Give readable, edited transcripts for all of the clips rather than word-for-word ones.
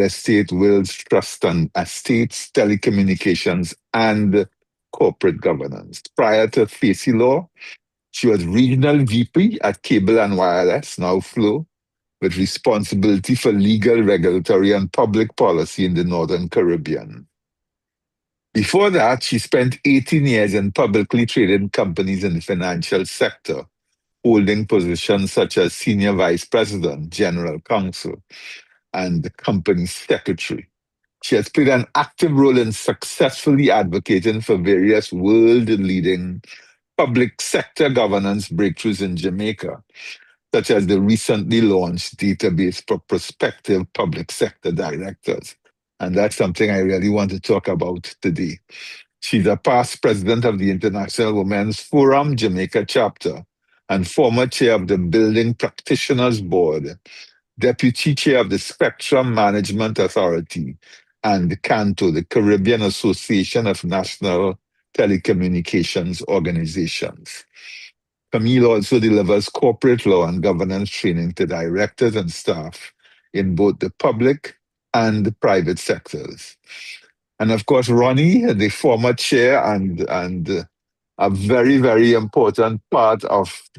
estate, wills, trust, and estates, telecommunications, and corporate governance. Prior to Facey Law, she was regional VP at Cable and Wireless, now Flow, with responsibility for legal, regulatory, and public policy in the Northern Caribbean. Before that, she spent 18 years in publicly traded companies in the financial sector, holding positions such as Senior Vice President, General Counsel, and the company secretary. She has played an active role in successfully advocating for various world-leading public sector governance breakthroughs in Jamaica, such as the recently launched database for prospective public sector directors. And that's something I really want to talk about today. She's a past president of the International Women's Forum Jamaica chapter and former chair of the Building Practitioners Board, deputy chair of the Spectrum Management Authority, and CANTO, the Caribbean Association of National Telecommunications Organizations. Camille also delivers corporate law and governance training to directors and staff in both the public and the private sectors. And of course, Ronnie, the former chair and a very, very important part of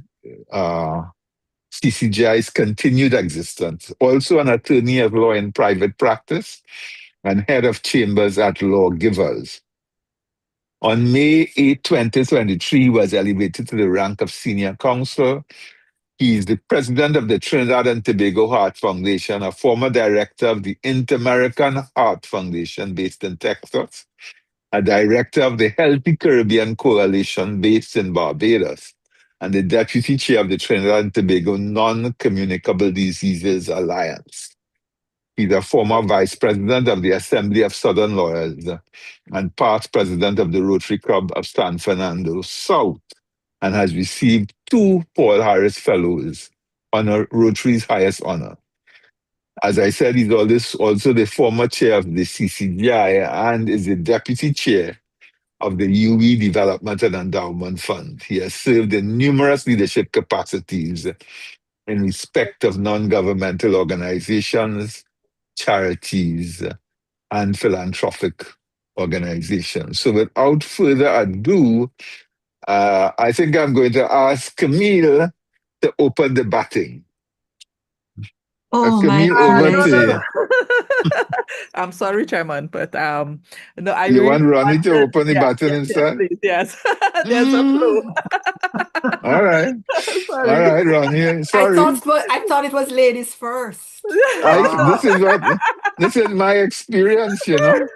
CCGI's continued existence. Also an attorney at law in private practice and head of chambers at Law Givers. On May 8, 2023, he was elevated to the rank of senior counsel. He is the president of the Trinidad and Tobago Heart Foundation, a former director of the Inter-American Heart Foundation based in Texas, a director of the Healthy Caribbean Coalition based in Barbados, and the deputy chair of the Trinidad and Tobago Non-Communicable Diseases Alliance. He's a former vice president of the Assembly of Southern Lawyers and past president of the Rotary Club of San Fernando South, and has received 2 Paul Harris Fellows, Rotary's highest honor. As I said, he's also the former chair of the CCGI and is the deputy chair of the UE Development and Endowment Fund. He has served in numerous leadership capacities in respect of non-governmental organizations, charities, and philanthropic organizations. So without further ado, I think I'm going to ask Camille to open the batting. Oh Camille, my over to you. I'm sorry, Chairman, but no, I You really want Ronnie to open the batting yes, instead? please, yes. There's a flow. All right. Sorry. All right, Ronnie. Sorry. I thought it was ladies first. This is my experience, you know.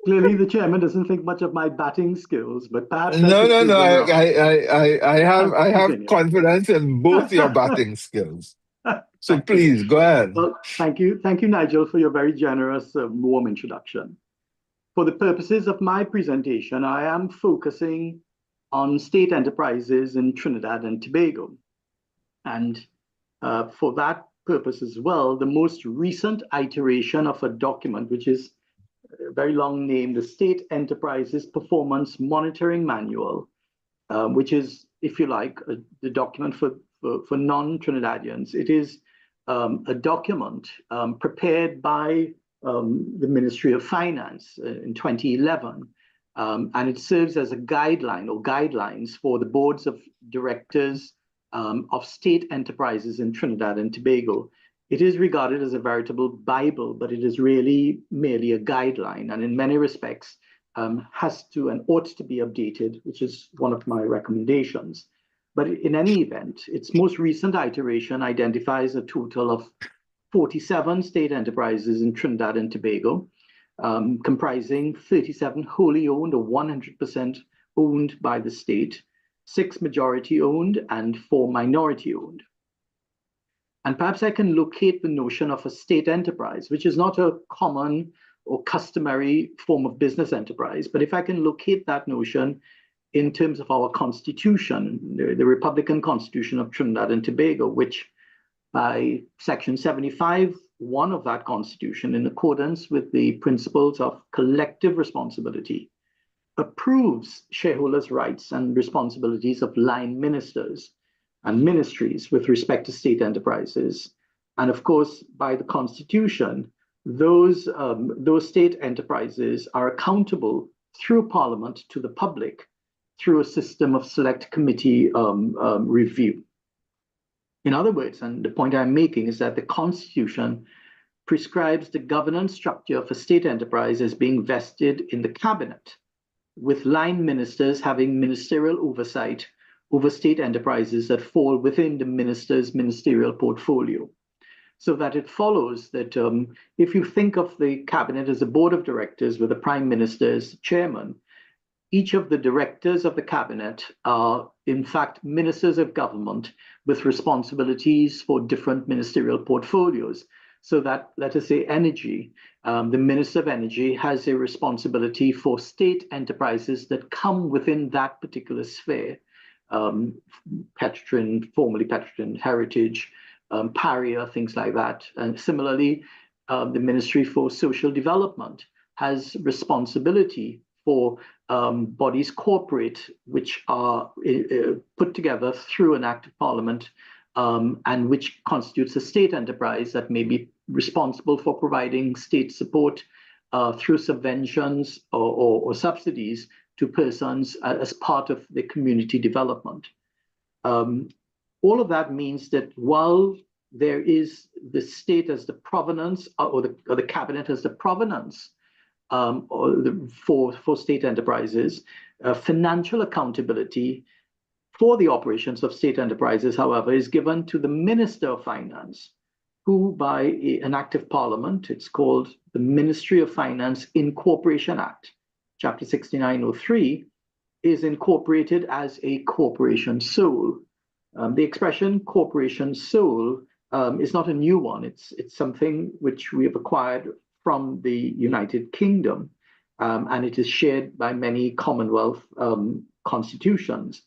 Clearly, the chairman doesn't think much of my batting skills, but perhaps No. I I have confidence in both your batting skills. So please go ahead. Well, thank you, Nigel, for your very generous, warm introduction. For the purposes of my presentation, I am focusing on state enterprises in Trinidad and Tobago, and for that purpose as well, the most recent iteration of a document, which is a very long name, the State Enterprises Performance Monitoring Manual, which is, if you like, the document for non-Trinidadians. It is a document prepared by the Ministry of Finance in 2011, and it serves as a guideline or guidelines for the boards of directors of state enterprises in Trinidad and Tobago. It is regarded as a veritable Bible, but it is really merely a guideline, and in many respects has to and ought to be updated, which is one of my recommendations. But in any event, its most recent iteration identifies a total of 47 state enterprises in Trinidad and Tobago, comprising 37 wholly owned or 100% owned by the state, 6 majority owned, and 4 minority owned. And perhaps I can locate the notion of a state enterprise, which is not a common or customary form of business enterprise. But if I can locate that notion in terms of our constitution, the Republican Constitution of Trinidad and Tobago, which by Section 75(1) of that constitution, in accordance with the principles of collective responsibility, approves shareholders' rights and responsibilities of line ministers and ministries with respect to state enterprises, And of course, by the Constitution, those state enterprises are accountable through Parliament to the public through a system of select committee review. In other words, and the point I'm making is that the Constitution prescribes the governance structure for state enterprise as being vested in the cabinet, with line ministers having ministerial oversight over state enterprises that fall within the minister's ministerial portfolio. So that it follows that if you think of the cabinet as a board of directors with the prime minister as chairman, each of the directors of the cabinet are, in fact, ministers of government with responsibilities for different ministerial portfolios. So that, let us say, energy, the Minister of Energy has a responsibility for state enterprises that come within that particular sphere. Petrotrin, formerly Petrotrin Heritage, Paria, things like that. And similarly, the Ministry for Social Development has responsibility for bodies corporate, which are put together through an act of parliament, and which constitutes a state enterprise that may be responsible for providing state support through subventions or subsidies to persons as part of the community development. All of that means that while there is the state as the provenance, or the cabinet as the provenance for state enterprises, financial accountability for the operations of state enterprises, however, is given to the Minister of Finance, who by an act of parliament, it's called the Ministry of Finance Incorporation Act, Chapter 6903, is incorporated as a corporation sole. The expression corporation sole is not a new one. It's something which we have acquired from the United Kingdom, and it is shared by many Commonwealth constitutions.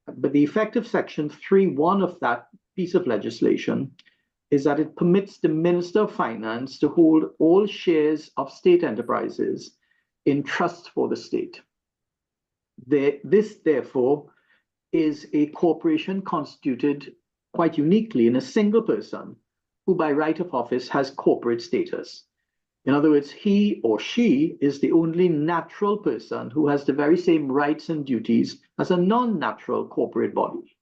But the effect of Section 3.1 of that piece of legislation is that it permits the Minister of Finance to hold all shares of state enterprises in trust for the state. This, therefore, is a corporation constituted quite uniquely in a single person who by right of office has corporate status. In other words, he or she is the only natural person who has the very same rights and duties as a non-natural corporate body.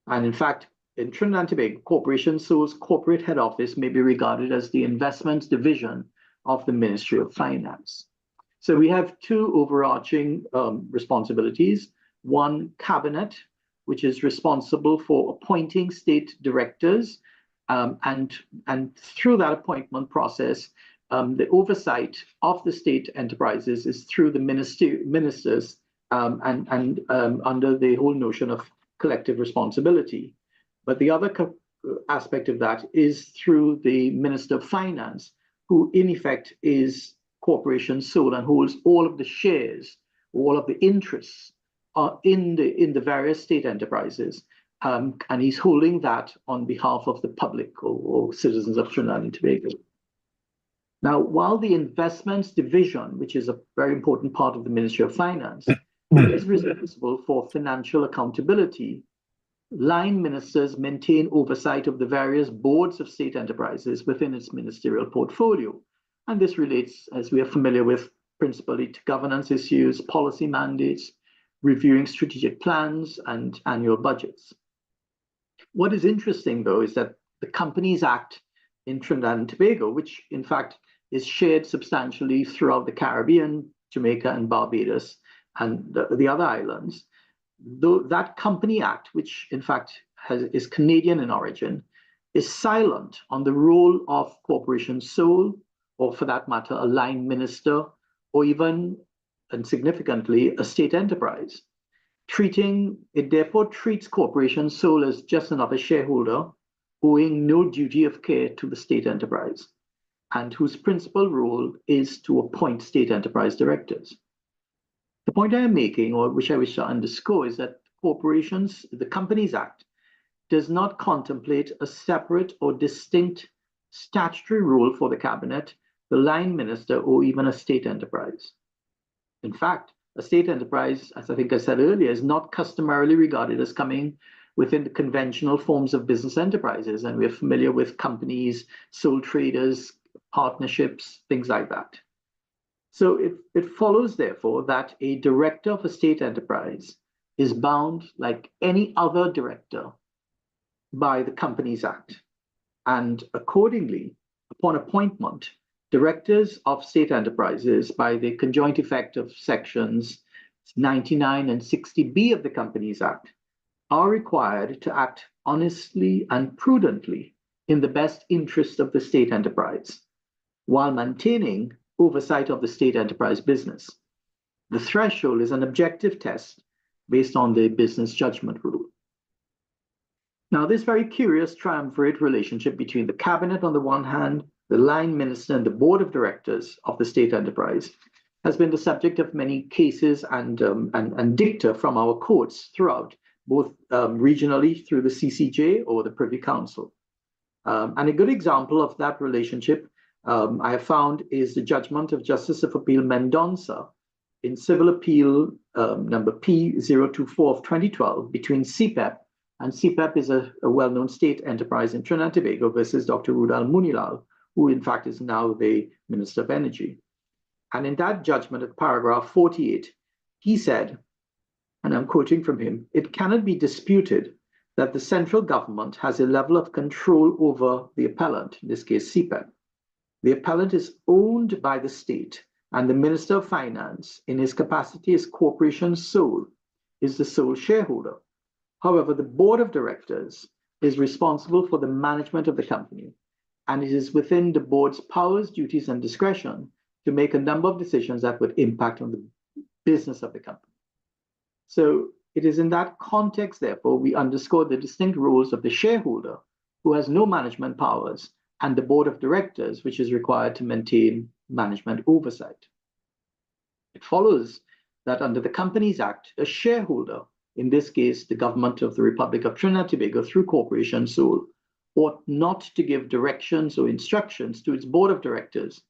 And in fact, in Trinidad and Tobago, Corporation Sole's corporate head office may be regarded as the investments division of the Ministry of Finance. So we have two overarching responsibilities. One, cabinet, which is responsible for appointing state directors, and through that appointment process, the oversight of the state enterprises is through the ministers and under the whole notion of collective responsibility. But the other aspect of that is through the Minister of Finance, who in effect is corporation sole and holds all of the shares, all of the interests in the various state enterprises. And he's holding that on behalf of the public or citizens of Trinidad and Tobago. Now, while the investments division, which is a very important part of the Ministry of Finance, is responsible for financial accountability, line ministers maintain oversight of the various boards of state enterprises within its ministerial portfolio. And this relates, as we are familiar with, principally to governance issues, policy mandates, reviewing strategic plans, and annual budgets. What is interesting, though, is that the Companies Act in Trinidad and Tobago, which in fact is shared substantially throughout the Caribbean, Jamaica and Barbados, and the other islands, though that Company Act, which in fact is Canadian in origin, is silent on the role of corporation sole, or for that matter, a line minister, or even, and significantly, a state enterprise. It therefore treats corporation sole as just another shareholder, owing no duty of care to the state enterprise, and whose principal role is to appoint state enterprise directors. The point I am making, or which I wish to underscore, is that the Companies Act does not contemplate a separate or distinct statutory role for the cabinet, the line minister, or even a state enterprise. In fact, a state enterprise, as I think I said earlier, is not customarily regarded as coming within the conventional forms of business enterprises, and we're familiar with companies, sole traders, partnerships, things like that. So it follows, therefore, that a director of a state enterprise is bound, like any other director, by the Companies Act. And accordingly, upon appointment, directors of state enterprises, by the conjoint effect of sections 99 and 60B of the Companies Act, are required to act honestly and prudently in the best interest of the state enterprise, while maintaining oversight of the state enterprise business. The threshold is an objective test based on the business judgment rule. Now, this very curious triumvirate relationship between the cabinet on the one hand, the line minister, and the board of directors of the state enterprise has been the subject of many cases and dicta from our courts throughout, both regionally through the CCGI or the Privy Council. And a good example of that relationship I have found is the judgment of Justice of Appeal Mendonça in Civil Appeal number P024 of 2012 between CPEP, and CPEP is a well-known state enterprise in Trinidad and Tobago, versus Dr. Rudal Munilal, who in fact is now the Minister of Energy. And in that judgment at paragraph 48, he said, and I'm quoting from him, "It cannot be disputed that the central government has a level of control over the appellant," in this case CPEP. "The appellant is owned by the state, and the Minister of Finance, in his capacity as corporation sole, is the sole shareholder. However, the board of directors is responsible for the management of the company, and it is within the board's powers, duties, and discretion to make a number of decisions that would impact on the business of the company." So it is in that context, therefore, we underscore the distinct roles of the shareholder, who has no management powers, and the board of directors, which is required to maintain management oversight. It follows that under the Companies Act, a shareholder, in this case, the government of the Republic of Trinidad and Tobago through corporation sole, ought not to give directions or instructions to its board of directors,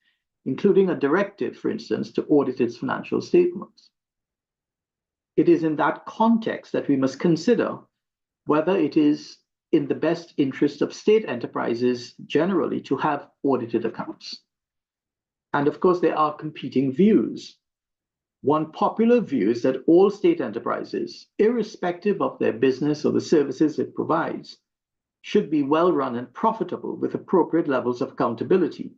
including a directive, for instance, to audit its financial statements. It is in that context that we must consider whether it is in the best interest of state enterprises generally to have audited accounts. And of course, there are competing views. One popular view is that all state enterprises, irrespective of their business or the services it provides, should be well run and profitable with appropriate levels of accountability,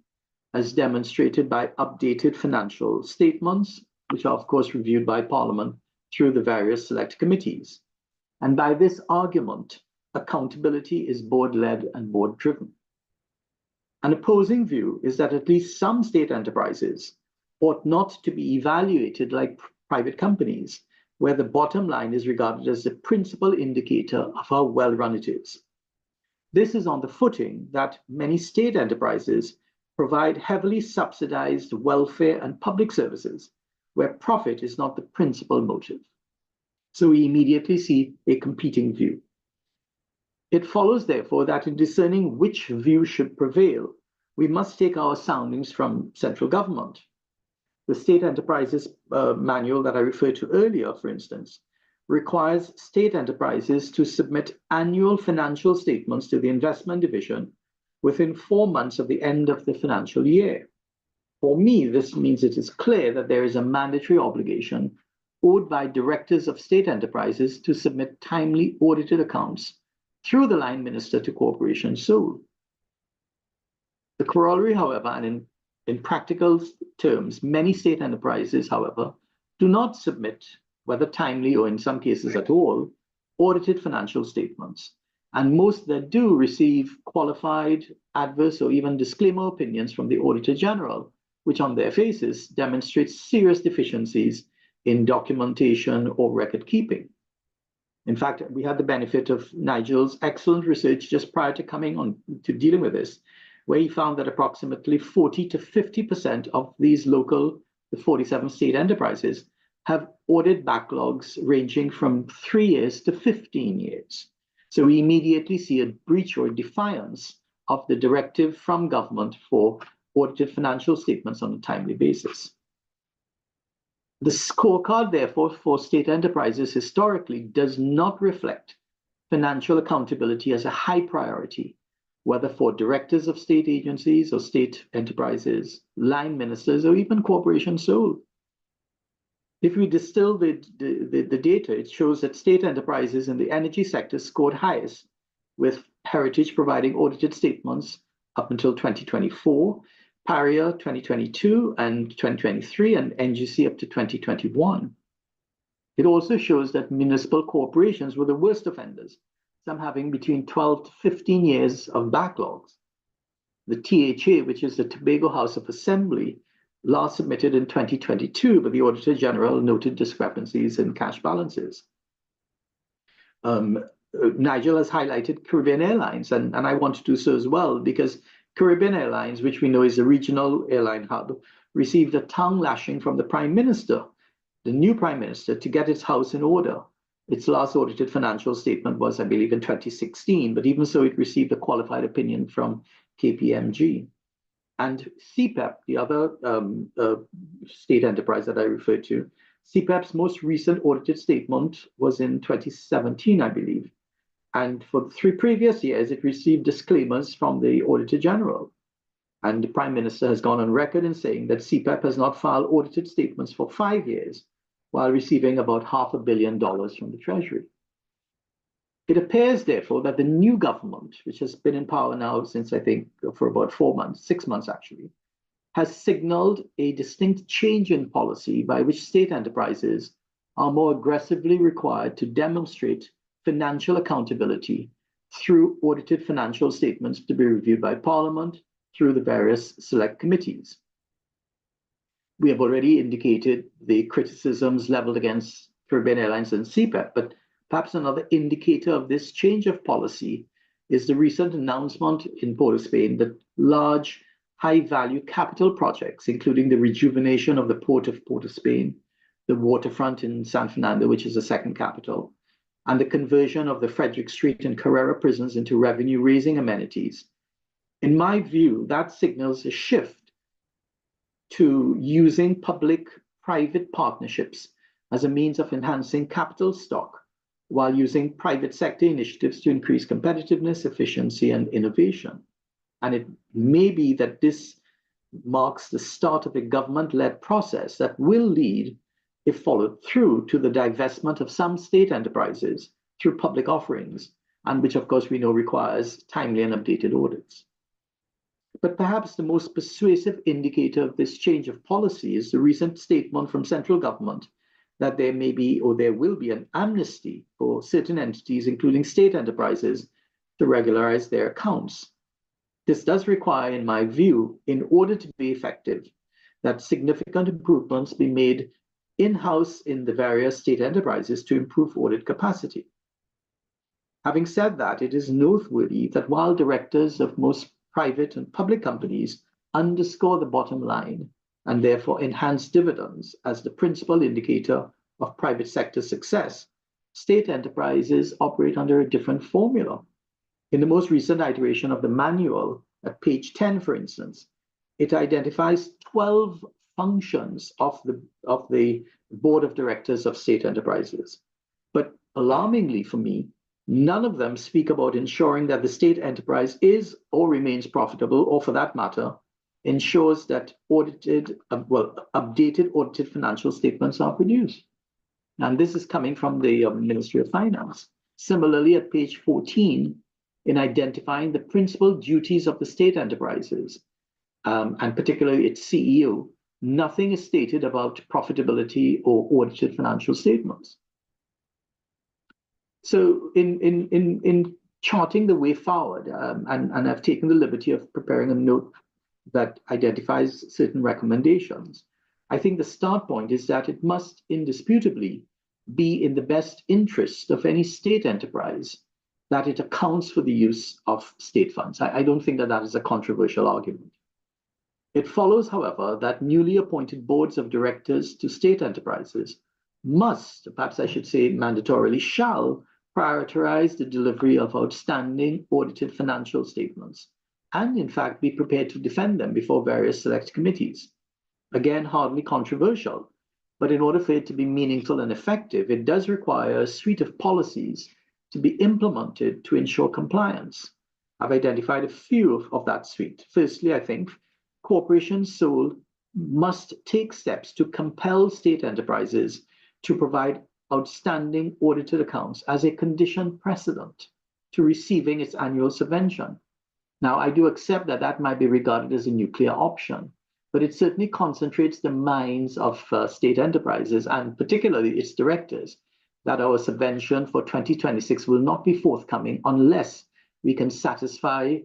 as demonstrated by updated financial statements, which are of course reviewed by Parliament through the various select committees. And by this argument, accountability is board-led and board-driven. An opposing view is that at least some state enterprises ought not to be evaluated like private companies, where the bottom line is regarded as the principal indicator of how well run it is. This is on the footing that many state enterprises provide heavily subsidized welfare and public services, where profit is not the principal motive. So we immediately see a competing view. It follows, therefore, that in discerning which view should prevail, we must take our soundings from central government. The State Enterprises Manual that I referred to earlier, for instance, requires state enterprises to submit annual financial statements to the investment division within 4 months of the end of the financial year. For me, this means it is clear that there is a mandatory obligation owed by directors of state enterprises to submit timely audited accounts through the line minister to corporation sole. The corollary, however, and in practical terms, many state enterprises, however, do not submit, whether timely or in some cases at all, audited financial statements. And most that do receive qualified, adverse, or even disclaimer opinions from the Auditor General, which on their faces demonstrates serious deficiencies in documentation or record keeping. In fact, we had the benefit of Nigel's excellent research just prior to coming on to dealing with this, where he found that approximately 40 to 50% of these local, the 47 state enterprises, have audit backlogs ranging from 3 years to 15 years. So we immediately see a breach or defiance of the directive from government for audited financial statements on a timely basis. The scorecard, therefore, for state enterprises historically does not reflect financial accountability as a high priority, whether for directors of state agencies or state enterprises, line ministers, or even corporation sole. If we distill the data, it shows that state enterprises in the energy sector scored highest, with Heritage providing audited statements up until 2024, Paria 2022 and 2023, and NGC up to 2021. It also shows that municipal corporations were the worst offenders, some having between 12 to 15 years of backlogs. The THA, which is the Tobago House of Assembly, last submitted in 2022, but the Auditor General noted discrepancies in cash balances. Nigel has highlighted Caribbean Airlines, and I want to do so as well, because Caribbean Airlines, which we know is a regional airline hub, received a tongue lashing from the Prime Minister, the new Prime Minister, to get its house in order. Its last audited financial statement was, I believe, in 2016, but even so, it received a qualified opinion from KPMG. And CPEP, the other state enterprise that I referred to, CPEP's most recent audited statement was in 2017, I believe. And for the 3 previous years, it received disclaimers from the Auditor General. And the Prime Minister has gone on record in saying that CPEP has not filed audited statements for 5 years, while receiving about $500 million from the Treasury. It appears, therefore, that the new government, which has been in power now since, I think, for about 4 months, 6 months actually, has signaled a distinct change in policy by which state enterprises are more aggressively required to demonstrate financial accountability through audited financial statements to be reviewed by Parliament through the various select committees. We have already indicated the criticisms leveled against Caribbean Airlines and CPEP, but perhaps another indicator of this change of policy is the recent announcement in Port of Spain that large, high-value capital projects, including the rejuvenation of the Port of Spain, the waterfront in San Fernando, which is the second capital, and the conversion of the Frederick Street and Carrera prisons into revenue-raising amenities. In my view, that signals a shift to using public-private partnerships as a means of enhancing capital stock, while using private sector initiatives to increase competitiveness, efficiency, and innovation. And it may be that this marks the start of a government-led process that will lead, if followed through, to the divestment of some state enterprises through public offerings, and which, of course, we know requires timely and updated audits. But perhaps the most persuasive indicator of this change of policy is the recent statement from central government that there may be, or there will be, an amnesty for certain entities, including state enterprises, to regularize their accounts. This does require, in my view, in order to be effective, that significant improvements be made in-house in the various state enterprises to improve audit capacity. Having said that, it is noteworthy that while directors of most private and public companies underscore the bottom line and therefore enhance dividends as the principal indicator of private sector success, state enterprises operate under a different formula. In the most recent iteration of the manual, at page 10, for instance, it identifies 12 functions of the board of directors of state enterprises. But alarmingly for me, none of them speak about ensuring that the state enterprise is or remains profitable, or for that matter, ensures that updated audited financial statements are produced. And this is coming from the Ministry of Finance. Similarly, at page 14, in identifying the principal duties of the state enterprises, and particularly its CEO, nothing is stated about profitability or audited financial statements. So in charting the way forward, and I've taken the liberty of preparing a note that identifies certain recommendations, I think the start point is that it must indisputably be in the best interest of any state enterprise that it accounts for the use of state funds. I don't think that is a controversial argument. It follows, however, that newly appointed boards of directors to state enterprises must, perhaps I should say mandatorily, shall prioritize the delivery of outstanding audited financial statements, and in fact be prepared to defend them before various select committees. Again, hardly controversial, but in order for it to be meaningful and effective, it does require a suite of policies to be implemented to ensure compliance. I've identified a few of that suite. Firstly, I think corporations sole must take steps to compel state enterprises to provide outstanding audited accounts as a condition precedent to receiving its annual subvention. Now, I do accept that that might be regarded as a nuclear option, but it certainly concentrates the minds of state enterprises and particularly its directors that our subvention for 2026 will not be forthcoming unless we can satisfy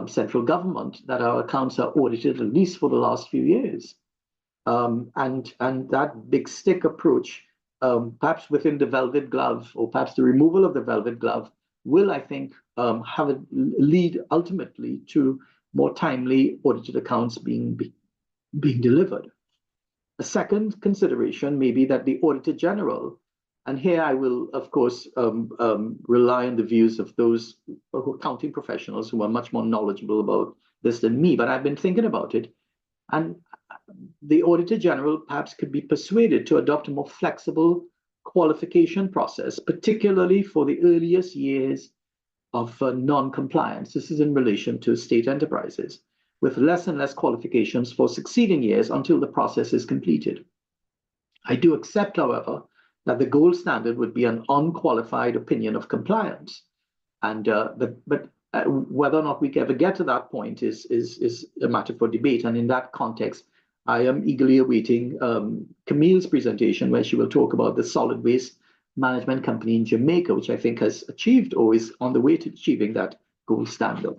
central government that our accounts are audited at least for the last few years. And that big stick approach, perhaps within the velvet glove or perhaps the removal of the velvet glove, will, I think, have a lead ultimately to more timely audited accounts being delivered. A second consideration may be that the Auditor General, and here I will, of course, rely on the views of those accounting professionals who are much more knowledgeable about this than me, but I've been thinking about it. And the Auditor General perhaps could be persuaded to adopt a more flexible qualification process, particularly for the earliest years of non-compliance. This is in relation to state enterprises, with less and less qualifications for succeeding years until the process is completed. I do accept, however, that the gold standard would be an unqualified opinion of compliance. And but whether or not we ever get to that point is a matter for debate. And in that context, I am eagerly awaiting Camille's presentation, where she will talk about the solid waste management company in Jamaica, which I think has achieved or is on the way to achieving that gold standard.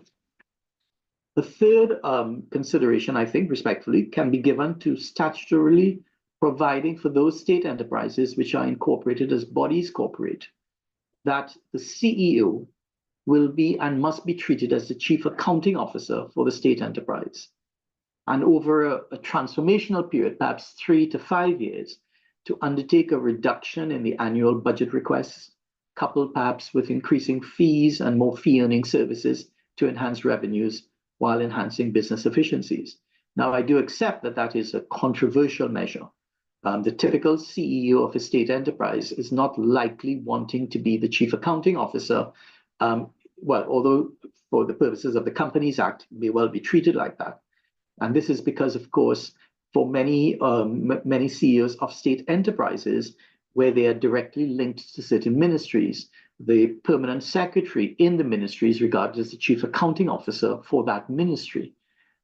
The third consideration, I think, respectfully, can be given to statutorily providing for those state enterprises which are incorporated as bodies corporate, that the CEO will be and must be treated as the chief accounting officer for the state enterprise. And over a transformational period, perhaps 3 to 5 years, to undertake a reduction in the annual budget requests, coupled perhaps with increasing fees and more fee-earning services to enhance revenues while enhancing business efficiencies. Now, I do accept that that is a controversial measure. The typical CEO of a state enterprise is not likely wanting to be the chief accounting officer, well, although for the purposes of the Companies Act, may well be treated like that. And this is because, of course, for many CEOs of state enterprises, where they are directly linked to certain ministries, the permanent secretary in the ministry is regarded as the chief accounting officer for that ministry.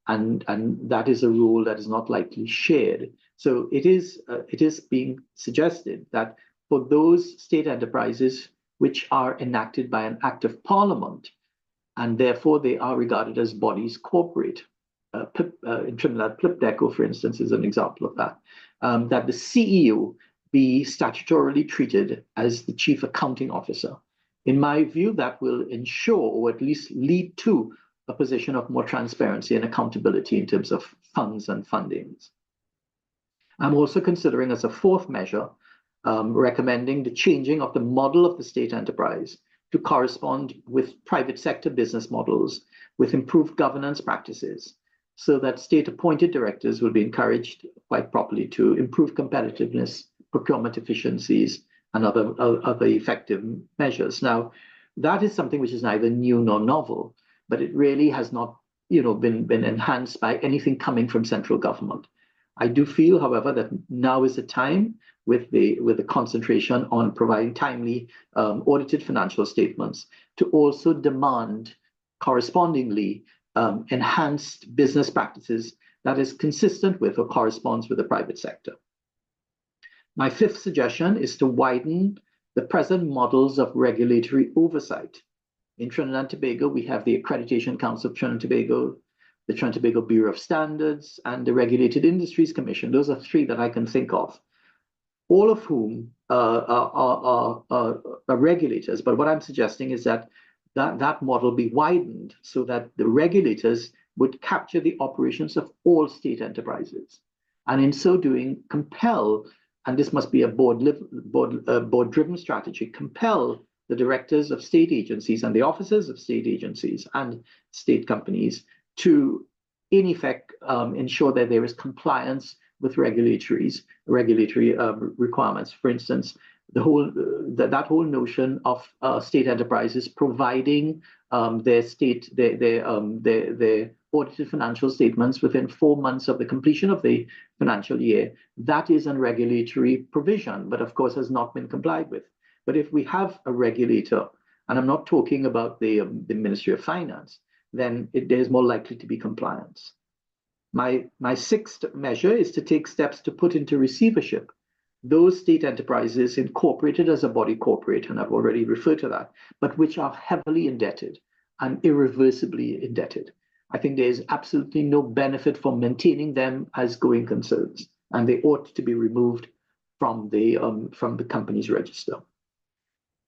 And that is a role that is not likely shared. So it is being suggested that for those state enterprises which are enacted by an act of parliament, and therefore they are regarded as bodies corporate, in Trinidad, Plipdeco, for instance, is an example of that, that the CEO be statutorily treated as the chief accounting officer. In my view, that will ensure, or at least lead to, a position of more transparency and accountability in terms of funds and fundings. I'm also considering, as a fourth measure, recommending the changing of the model of the state enterprise to correspond with private sector business models with improved governance practices, so that state-appointed directors will be encouraged quite properly to improve competitiveness, procurement efficiencies, and other effective measures. Now, that is something which is neither new nor novel, but it really has not, been enhanced by anything coming from central government. I do feel, however, that now is the time, with the concentration on providing timely audited financial statements, to also demand correspondingly enhanced business practices that is consistent with or corresponds with the private sector. My fifth suggestion is to widen the present models of regulatory oversight. In Trinidad and Tobago, we have the Accreditation Council of Trinidad and Tobago, the Trinidad and Tobago Bureau of Standards, and the Regulated Industries Commission. Those are three that I can think of, all of whom are regulators. But what I'm suggesting is that model be widened so that the regulators would capture the operations of all state enterprises, and in so doing compel, and this must be a board-driven strategy, compel the directors of state agencies and the officers of state agencies and state companies to, in effect, ensure that there is compliance with regulatory requirements. For instance, that whole notion of state enterprises providing their audited financial statements within 4 months of the completion of the financial year, that is a regulatory provision, but of course has not been complied with. But if we have a regulator, and I'm not talking about the Ministry of Finance, then there's more likely to be compliance. My sixth measure is to take steps to put into receivership those state enterprises incorporated as a body corporate, and I've already referred to that, but which are heavily indebted and irreversibly indebted. I think there is absolutely no benefit for maintaining them as going concerns, and they ought to be removed from the company's register.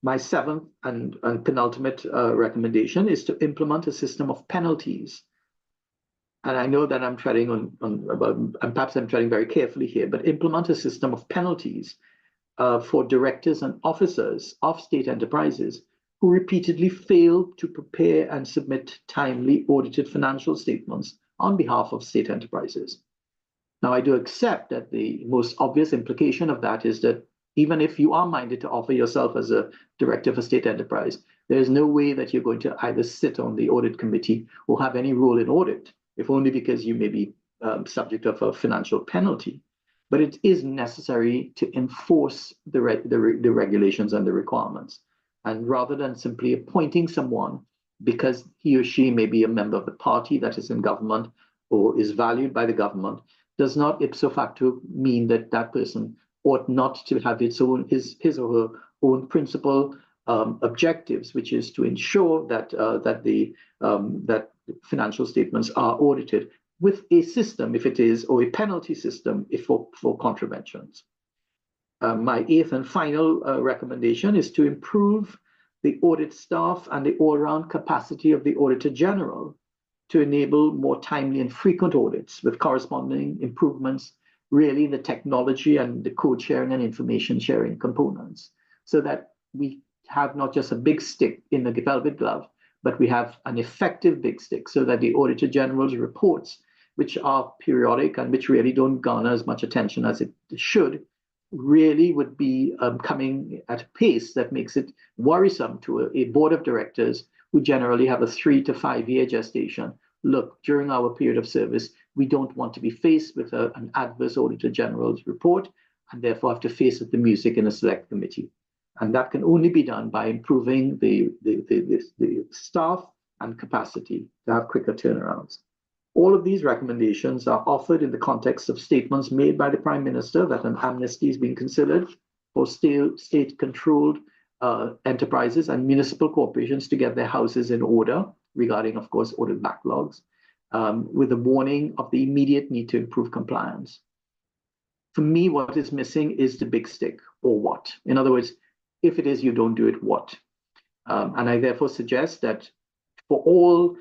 My seventh and penultimate recommendation is to implement a system of penalties. And I know that I'm treading and perhaps I'm treading very carefully here, but implement a system of penalties for directors and officers of state enterprises who repeatedly fail to prepare and submit timely audited financial statements on behalf of state enterprises. Now, I do accept that the most obvious implication of that is that even if you are minded to offer yourself as a director of a state enterprise, there is no way that you're going to either sit on the audit committee or have any role in audit, if only because you may be subject of a financial penalty. But it is necessary to enforce the regulations and the requirements. And rather than simply appointing someone because he or she may be a member of the party that is in government or is valued by the government, does not ipso facto mean that that person ought not to have his or her own principal objectives, which is to ensure that that financial statements are audited with a system, if it is, or a penalty system for contraventions. My eighth and final recommendation is to improve the audit staff and the all-round capacity of the Auditor General to enable more timely and frequent audits with corresponding improvements really in the technology and the code sharing and information sharing components, so that we have not just a big stick in the velvet glove, but we have an effective big stick, so that the Auditor General's reports, which are periodic and which really don't garner as much attention as it should, really would be coming at a pace that makes it worrisome to a board of directors who generally have a 3 to 5 year gestation. Look, during our period of service, we don't want to be faced with an adverse Auditor General's report, and therefore have to face the music in a select committee. And that can only be done by improving the staff and capacity to have quicker turnarounds. All of these recommendations are offered in the context of statements made by the Prime Minister that an amnesty is being considered for state-controlled enterprises and municipal corporations to get their houses in order regarding, of course, audit backlogs, with a warning of the immediate need to improve compliance. For me, what is missing is the big stick, or what. In other words, if it is you don't do it, what? And I therefore suggest that for all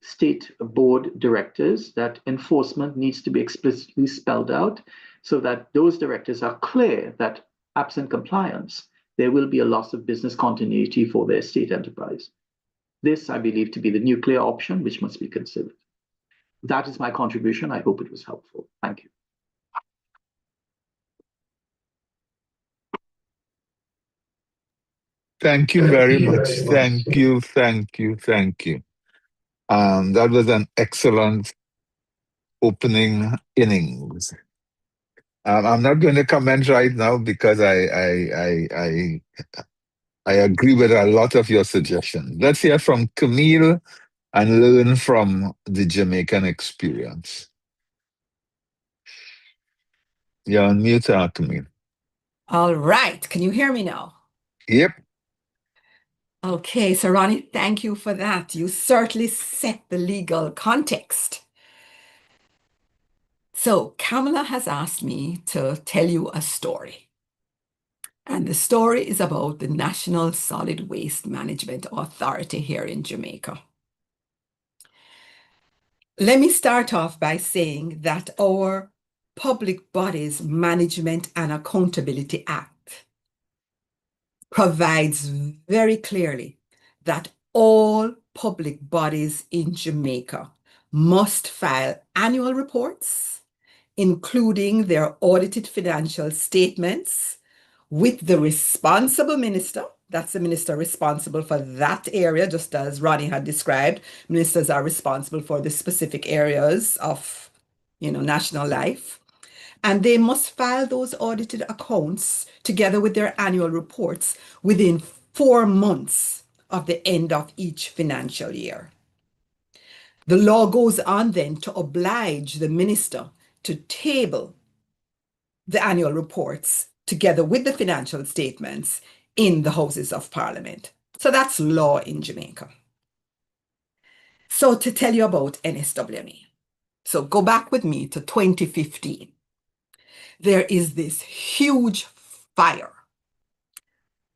state board directors, that enforcement needs to be explicitly spelled out so that those directors are clear that absent compliance, there will be a loss of business continuity for their state enterprise. This, I believe, to be the nuclear option, which must be considered. That is my contribution. I hope it was helpful. Thank you. Thank you very much. Thank you. That was an excellent opening innings. I'm not going to comment right now because I agree with a lot of your suggestions. Let's hear from Camille and learn from the Jamaican experience. You're on mute, Camille. All right. Can you hear me now? Yep. Okay, so Ronnie, thank you for that. You certainly set the legal context. So Kamala has asked me to tell you a story. And the story is about the National Solid Waste Management Authority here in Jamaica. Let me start off by saying that our Public Bodies Management and Accountability Act provides very clearly that all public bodies in Jamaica must file annual reports, including their audited financial statements, with the responsible minister. That's the minister responsible for that area, just as Ronnie had described. Ministers are responsible for the specific areas of, national life. And they must file those audited accounts together with their annual reports within 4 months of the end of each financial year. The law goes on then to oblige the minister to table the annual reports together with the financial statements in the Houses of Parliament. So that's law in Jamaica. So to tell you about NSWME. So go back with me to 2015. There is this huge fire,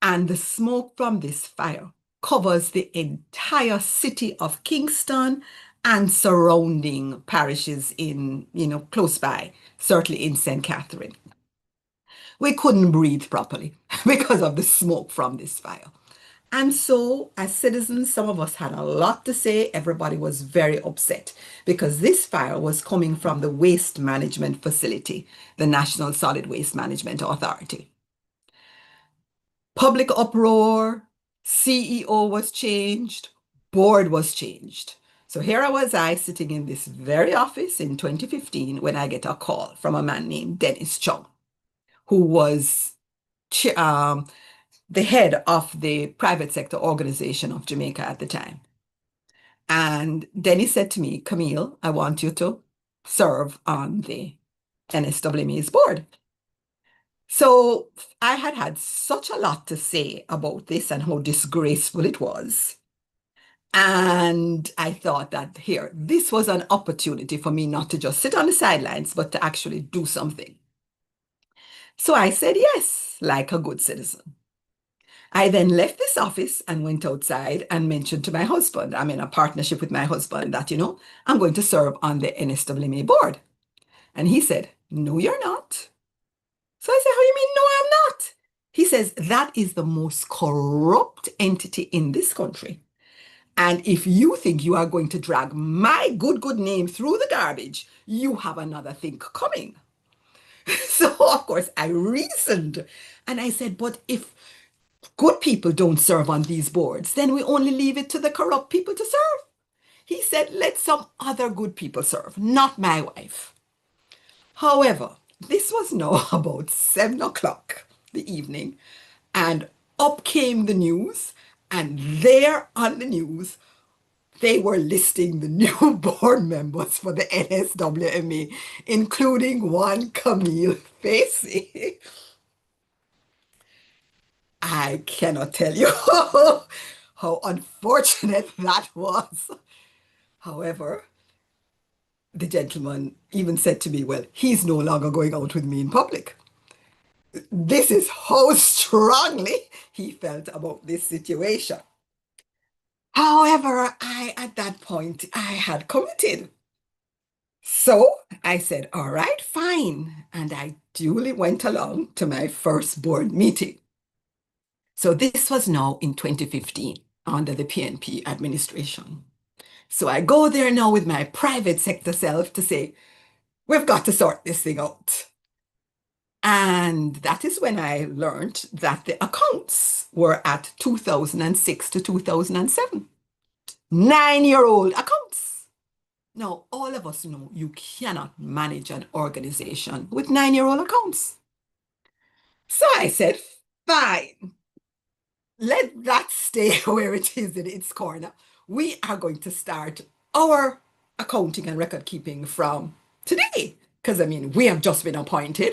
and the smoke from this fire covers the entire city of Kingston and surrounding parishes in, close by, certainly in St. Catherine. We couldn't breathe properly because of the smoke from this fire. And so, as citizens, some of us had a lot to say. Everybody was very upset because this fire was coming from the waste management facility, the National Solid Waste Management Authority. Public uproar, CEO was changed, board was changed. So here I sitting in this very office in 2015 when I get a call from a man named Dennis Chung, who was the head of the private sector organization of Jamaica at the time. And Dennis said to me, Camille, I want you to serve on the NSWME's board. So I had such a lot to say about this and how disgraceful it was. And I thought that this was an opportunity for me not to just sit on the sidelines, but to actually do something. So I said yes, like a good citizen. I then left this office and went outside and mentioned to my husband, I'm in a partnership with my husband, that, I'm going to serve on the NSWME board. And he said, no, you're not. So I said, how you mean, no, I'm not? He says, that is the most corrupt entity in this country. And if you think you are going to drag my good name through the garbage, you have another thing coming. So, of course, I reasoned. And I said, but if good people don't serve on these boards, then we only leave it to the corrupt people to serve. He said, let some other good people serve, not my wife. However, this was now about 7 o'clock the evening, and up came the news, and there on the news, they were listing the new board members for the NSWME, including one Camille Facey. I cannot tell you how unfortunate that was. However, the gentleman even said to me, well, he's no longer going out with me in public. This is how strongly he felt about this situation. However, at that point, I had committed. So I said, all right, fine. And I duly went along to my first board meeting. So this was now in 2015 under the PNP administration. So I go there now with my private sector self to say, we've got to sort this thing out. And that is when I learned that the accounts were at 2006 to 2007. 9-year-old accounts. Now, all of us know you cannot manage an organization with 9-year-old accounts. So I said, fine. Let that stay where it is in its corner. We are going to start our accounting and record keeping from today. Because, we have just been appointed.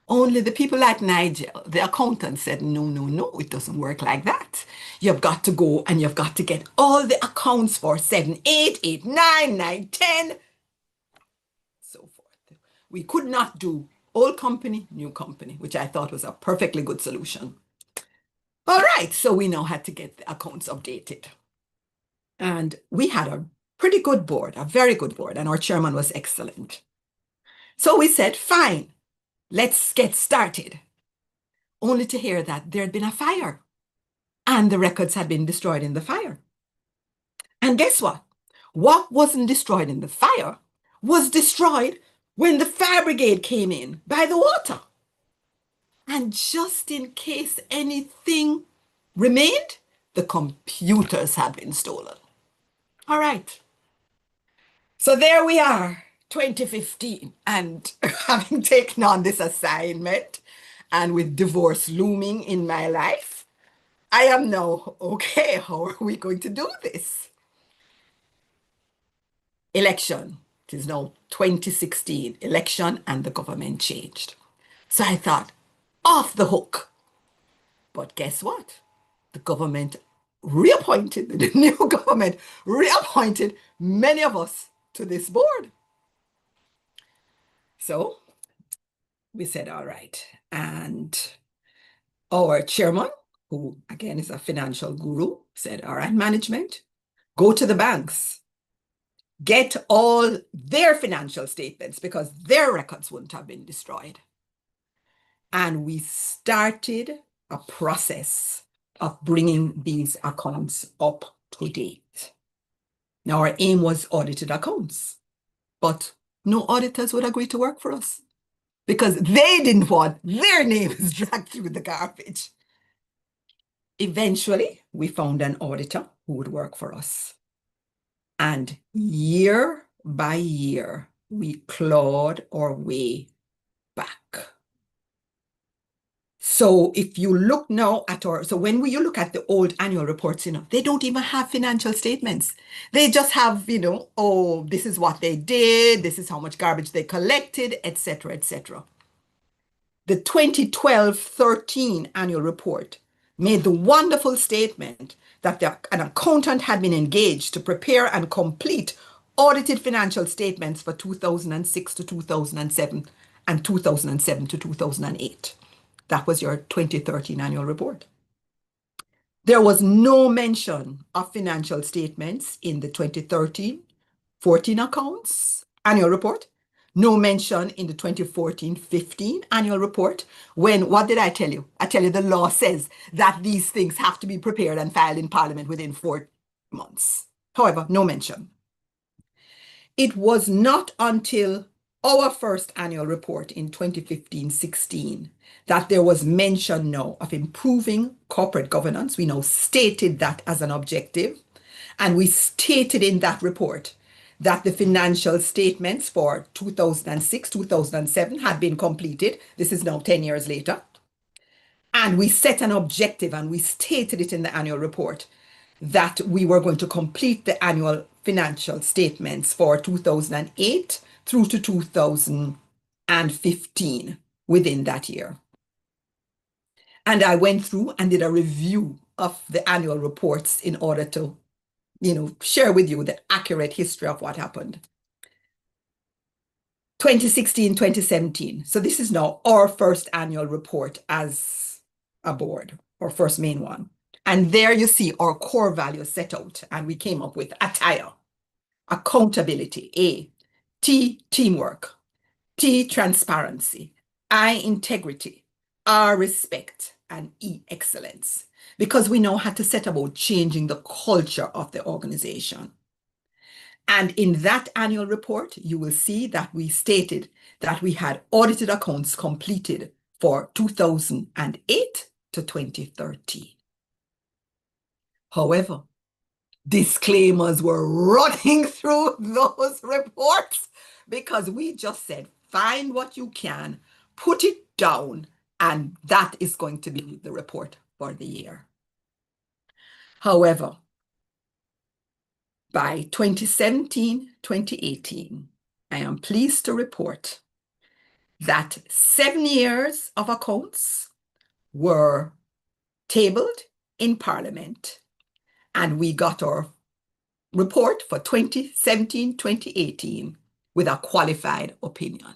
Only the people like Nigel, the accountant, said, no, it doesn't work like that. You've got to go and you've got to get all the accounts for 7, 8, 8, 9, 9, 10, so forth. We could not do old company, new company, which I thought was a perfectly good solution. All right, so we now had to get the accounts updated. And we had a pretty good board, a very good board, and our chairman was excellent. So we said, fine, let's get started. Only to hear that there had been a fire and the records had been destroyed in the fire. And guess what? What wasn't destroyed in the fire was destroyed when the fire brigade came in by the water. And just in case anything remained, the computers had been stolen. All right. So there we are, 2015, and having taken on this assignment and with divorce looming in my life, I am now, okay, how are we going to do this? Election. It is now 2016, election, and the government changed. So I thought, off the hook. But guess what? The government reappointed, the new government reappointed many of us to this board. So we said, all right. And our chairman, who again is a financial guru, said, all right, management, go to the banks, get all their financial statements because their records wouldn't have been destroyed. And we started a process of bringing these accounts up to date. Now, our aim was audited accounts, but no auditors would agree to work for us because they didn't want their names dragged through the garbage. Eventually, we found an auditor who would work for us. And year by year, we clawed our way back. So if you look now at so when you look at the old annual reports, they don't even have financial statements. They just have, oh, this is what they did, this is how much garbage they collected, etc., etc. The 2012-13 annual report made the wonderful statement that an accountant had been engaged to prepare and complete audited financial statements for 2006 to 2007 and 2007 to 2008. That was your 2013 annual report. There was no mention of financial statements in the 2013-14 accounts annual report. No mention in the 2014-15 annual report. What did I tell you? I tell you the law says that these things have to be prepared and filed in Parliament within 4 months. However, no mention. It was not until our first annual report in 2015-16 that there was mention now of improving corporate governance. We now stated that as an objective, and we stated in that report that the financial statements for 2006, 2007 had been completed. This is now 10 years later. And we set an objective and we stated it in the annual report that we were going to complete the annual financial statements for 2008 through to 2015 within that year. And I went through and did a review of the annual reports in order to, share with you the accurate history of what happened. 2016, 2017. So this is now our first annual report as a board, our first main one. And there you see our core values set out. And we came up with attire, accountability, A, T, teamwork, T, transparency, I, integrity, R, respect, and E, excellence. Because we now had to set about changing the culture of the organization. And in that annual report, you will see that we stated that we had audited accounts completed for 2008 to 2013. However, disclaimers were running through those reports because we just said, find what you can, put it down, and that is going to be the report for the year. However, by 2017, 2018, I am pleased to report that 7 years of accounts were tabled in Parliament, and we got our report for 2017, 2018 with a qualified opinion.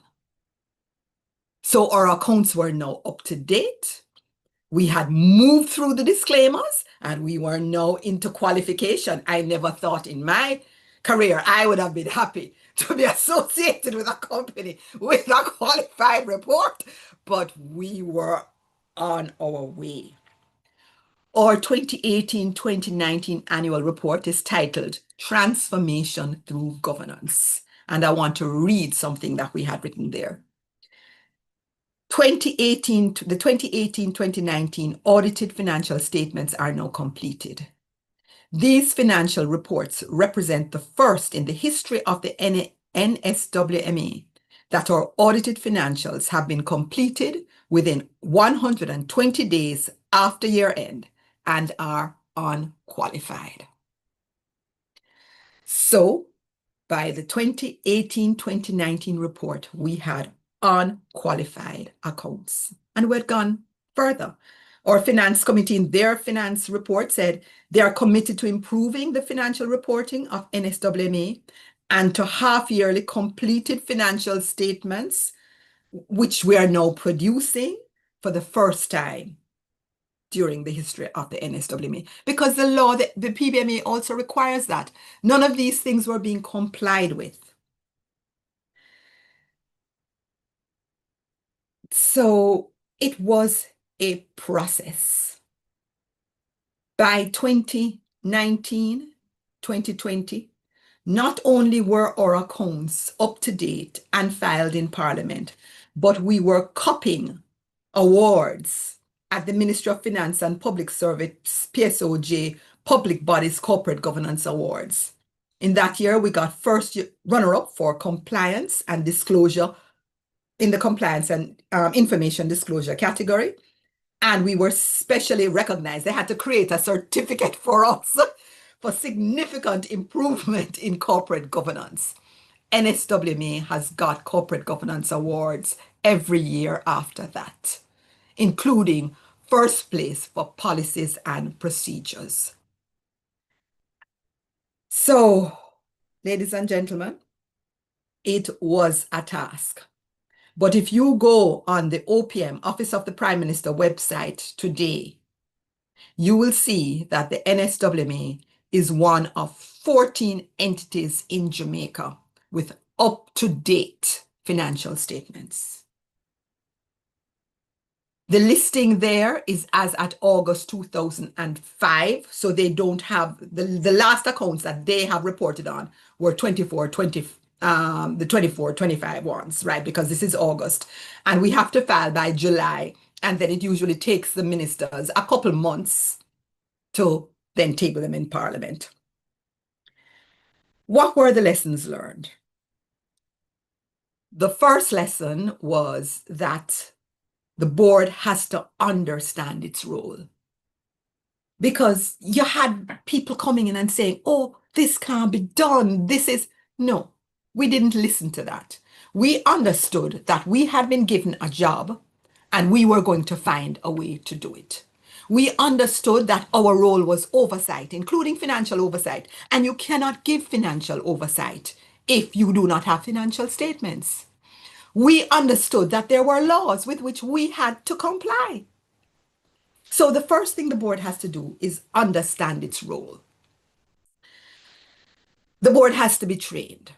So our accounts were now up to date. We had moved through the disclaimers and we were now into qualification. I never thought in my career I would have been happy to be associated with a company with a qualified report, but we were on our way. Our 2018-2019 annual report is titled Transformation Through Governance. And I want to read something that we had written there. the 2018-2019 audited financial statements are now completed. These financial reports represent the first in the history of the NSWMA that our audited financials have been completed within 120 days after year end and are unqualified. So, by the 2018-2019 report, we had unqualified accounts. And we had gone further. Our finance committee in their finance report said they are committed to improving the financial reporting of NSWMA and to half-yearly completed financial statements, which we are now producing for the first time during the history of the NSWMA, because the law, the PBMA also requires that. None of these things were being complied with. So it was a process. By 2019, 2020, not only were our accounts up to date and filed in Parliament, but we were cupping awards at the Ministry of Finance and Public Service, PSOJ, Public Bodies Corporate Governance Awards. In that year, we got first runner-up for compliance and disclosure in the compliance and information disclosure category. And we were specially recognized. They had to create a certificate for us for significant improvement in corporate governance. NSWMA has got corporate governance awards every year after that, including first place for policies and procedures. So, ladies and gentlemen, it was a task. But if you go on the OPM, Office of the Prime Minister website today, you will see that the NSWMA is one of 14 entities in Jamaica with up-to-date financial statements. The listing there is as at August 2005, so they don't have, the last accounts that they have reported on were the 24-25 ones, right? Because this is August, and we have to file by July, and then it usually takes the ministers a couple months to then table them in Parliament. What were the lessons learned? The first lesson was that the board has to understand its role. Because you had people coming in and saying, oh, this can't be done. This is, no, we didn't listen to that. We understood that we had been given a job and we were going to find a way to do it. We understood that our role was oversight, including financial oversight, and you cannot give financial oversight if you do not have financial statements. We understood that there were laws with which we had to comply. So the first thing the board has to do is understand its role. The board has to be trained.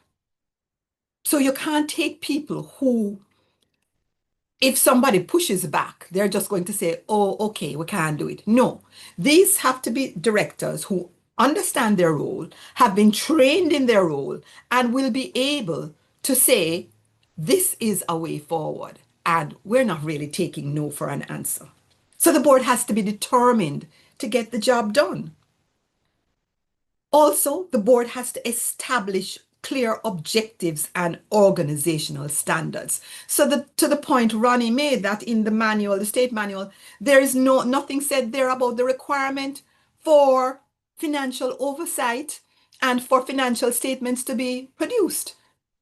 So you can't take people who, if somebody pushes back, they're just going to say, oh, okay, we can't do it. No, these have to be directors who understand their role, have been trained in their role, and will be able to say, this is a way forward, and we're not really taking no for an answer. So the board has to be determined to get the job done. Also, the board has to establish clear objectives and organizational standards. So to the point Ronnie made, that in the manual, the state manual, there is nothing said there about the requirement for financial oversight and for financial statements to be produced.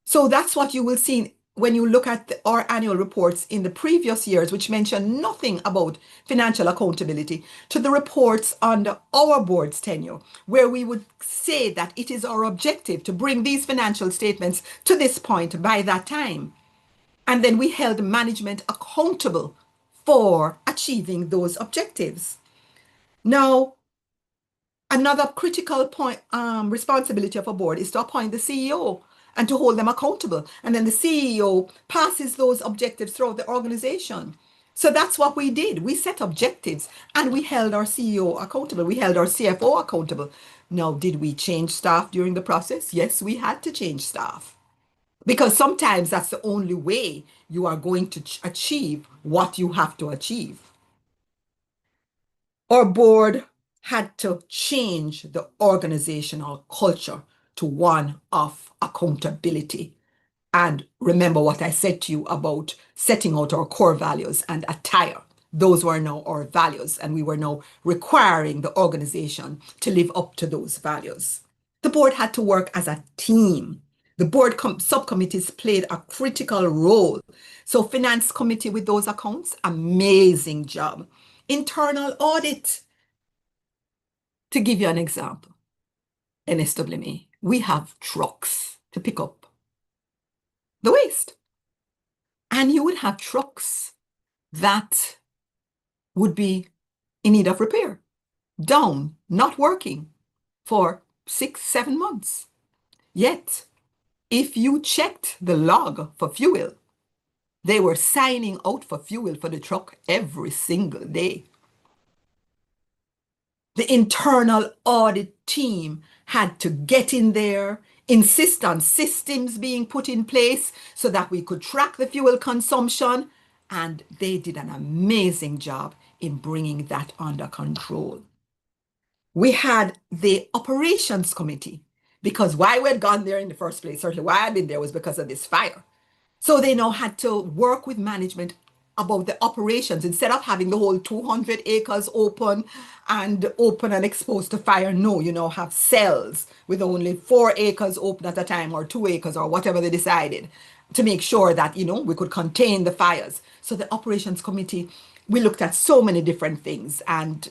So that's what you will see when you look at our annual reports in the previous years, which mention nothing about financial accountability, to the reports under our board's tenure, where we would say that it is our objective to bring these financial statements to this point by that time. And then we held management accountable for achieving those objectives. Now, another critical point, responsibility of a board is to appoint the CEO and to hold them accountable. And then the CEO passes those objectives throughout the organization. So that's what we did. We set objectives and we held our CEO accountable. We held our CFO accountable. Now, did we change staff during the process? Yes, we had to change staff. because sometimes that's the only way you are going to achieve what you have to achieve. Our board had to change the organizational culture to one of accountability. And remember what I said to you about setting out our core values and attire. Those were now our values, and we were now requiring the organization to live up to those values. The board had to work as a team. The board subcommittees played a critical role. So finance committee with those accounts, amazing job. Internal audit. To give you an example, NSWME, we have trucks to pick up the waste. And you would have trucks that would be in need of repair, down, not working for 6, 7 months. Yet, if you checked the log for fuel, they were signing out for fuel for the truck every single day. The internal audit team had to get in there, insist on systems being put in place so that we could track the fuel consumption, and they did an amazing job in bringing that under control. We had the operations committee, because why we had gone there in the first place, certainly why I'd been there was because of this fire. So they now had to work with management about the operations instead of having the whole 200 acres open and exposed to fire. No, you now have cells with only 4 acres open at a time, or 2 acres, or whatever they decided, to make sure that, we could contain the fires. So the operations committee, we looked at so many different things and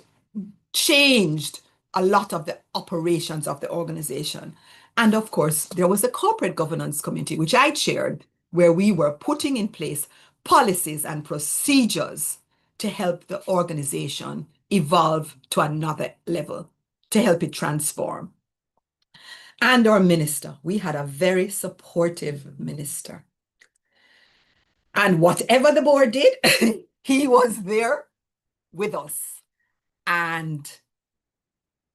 changed a lot of the operations of the organization. And of course, there was a corporate governance committee, which I chaired, where we were putting in place policies and procedures to help the organization evolve to another level, to help it transform. And our minister, we had a very supportive minister. And whatever the board did, he was there with us. And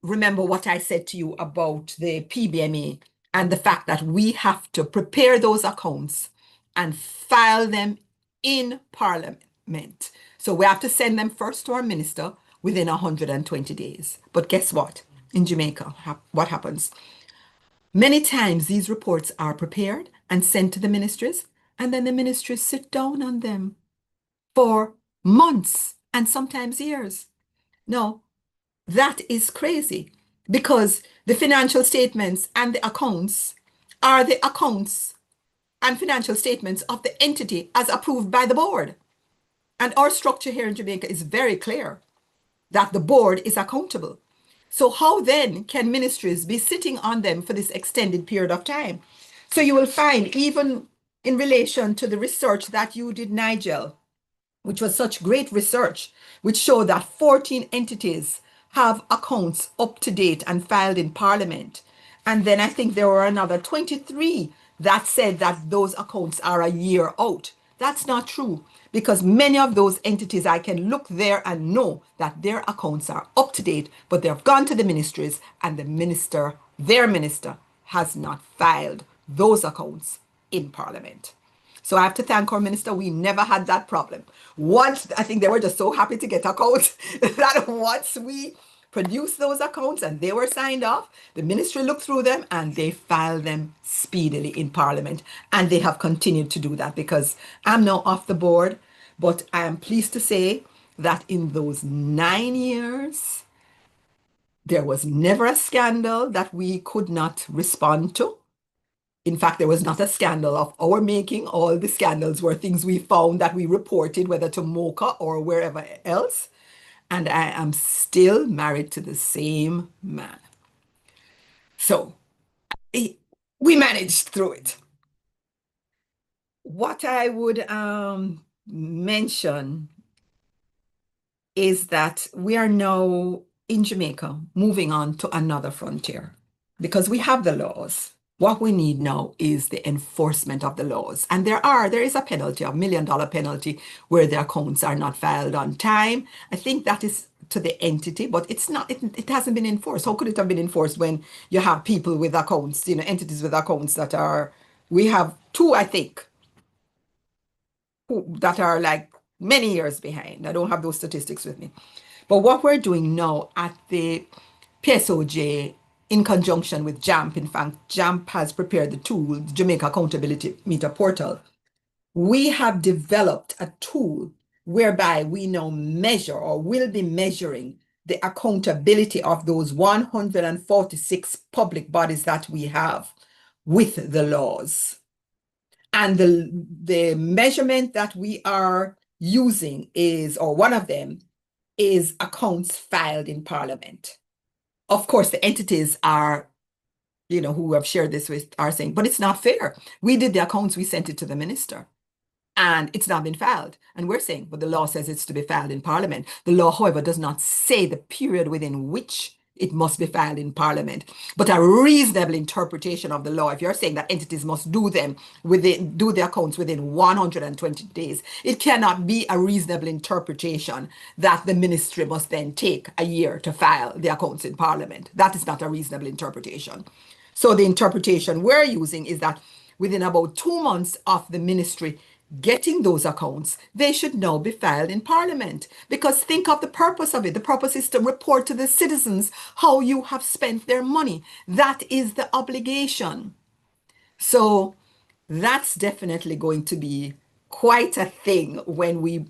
remember what I said to you about the PBMA and the fact that we have to prepare those accounts and file them in Parliament. So we have to send them first to our minister within 120 days. But guess what? In Jamaica, what happens? Many times these reports are prepared and sent to the ministries, and then the ministries sit down on them for months and sometimes years. No, that is crazy, because the financial statements and the accounts are the accounts and financial statements of the entity as approved by the board. And our structure here in Jamaica is very clear that the board is accountable. So how then can ministries be sitting on them for this extended period of time? So you will find, even in relation to the research that you did, Nigel, which was such great research, which showed that 14 entities have accounts up to date and filed in Parliament. And then I think there were another 23 that said that those accounts are a year out. That's not true, because many of those entities, I can look there and know that their accounts are up to date, but they've gone to the ministries, and the minister, their minister, has not filed those accounts in Parliament. So I have to thank our minister. We never had that problem. Once, I think they were just so happy to get accounts that once we produced those accounts and they were signed off, the ministry looked through them and they filed them speedily in Parliament. And they have continued to do that, because I'm now off the board. But I am pleased to say that in those 9 years, there was never a scandal that we could not respond to. In fact, there was not a scandal of our making. All the scandals were things we found that we reported, whether to MOCA or wherever else. And I am still married to the same man. So we managed through it. What I would mention is that we are now in Jamaica moving on to another frontier, because we have the laws. What we need now is the enforcement of the laws. And there is a penalty, $1 million penalty, where the accounts are not filed on time. I think that is to the entity, but it's not, it hasn't been enforced. How could it have been enforced when you have people with accounts, entities with accounts that are, we have two, I think, that are like many years behind. I don't have those statistics with me. But what we're doing now at the PSOJ in conjunction with JAMP, in fact, JAMP has prepared the tool, the Jamaica Accountability Meter Portal. We have developed a tool whereby we now measure or will be measuring the accountability of those 146 public bodies that we have with the laws. And the measurement that we are using is, or one of them, is accounts filed in Parliament. Of course, the entities are, who have shared this with are saying, but it's not fair. We did the accounts, we sent it to the minister, and it's not been filed. And we're saying, but the law says it's to be filed in Parliament. The law, however, does not say the period within which it must be filed in Parliament, but a reasonable interpretation of the law. If you're saying that entities must do the accounts within 120 days, it cannot be a reasonable interpretation that the ministry must then take a year to file the accounts in Parliament. That is not a reasonable interpretation. So the interpretation we're using is that within about 2 months of the ministry getting those accounts, they should now be filed in Parliament. Because think of the purpose of it. The purpose is to report to the citizens how you have spent their money. That is the obligation. So that's definitely going to be quite a thing when we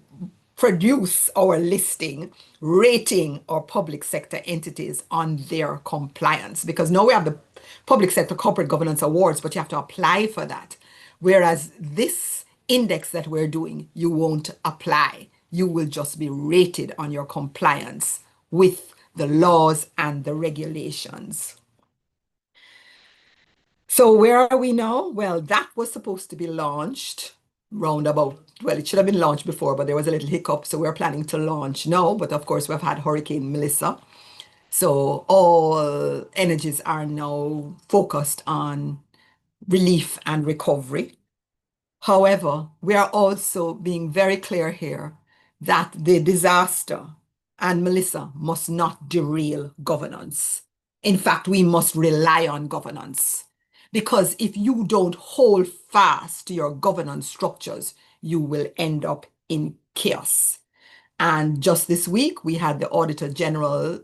produce our listing, rating our public sector entities on their compliance. Because now we have the Public Sector Corporate Governance Awards, but you have to apply for that. Whereas this index that we're doing, you won't apply. You will just be rated on your compliance with the laws and the regulations. So where are we now? Well, that was supposed to be launched it should have been launched before, but there was a little hiccup. So we're planning to launch now. But of course, we've had Hurricane Melissa. So all energies are now focused on relief and recovery. However, we are also being very clear here that the disaster and Melissa must not derail governance. In fact, we must rely on governance. Because if you don't hold fast to your governance structures, you will end up in chaos. And just this week, we had the Auditor General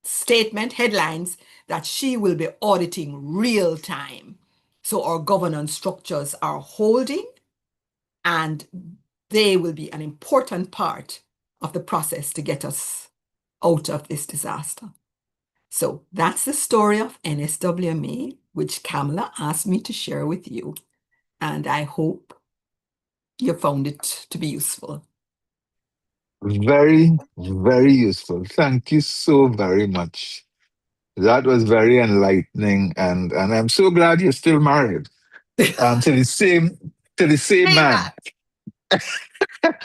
statement, headlines, that she will be auditing real time. So our governance structures are holding, and they will be an important part of the process to get us out of this disaster. So that's the story of NSWMA, which Kamala asked me to share with you. And I hope you found it to be useful. Very, very useful. Thank you so very much. That was very enlightening, and I'm so glad you're still married. To the same man.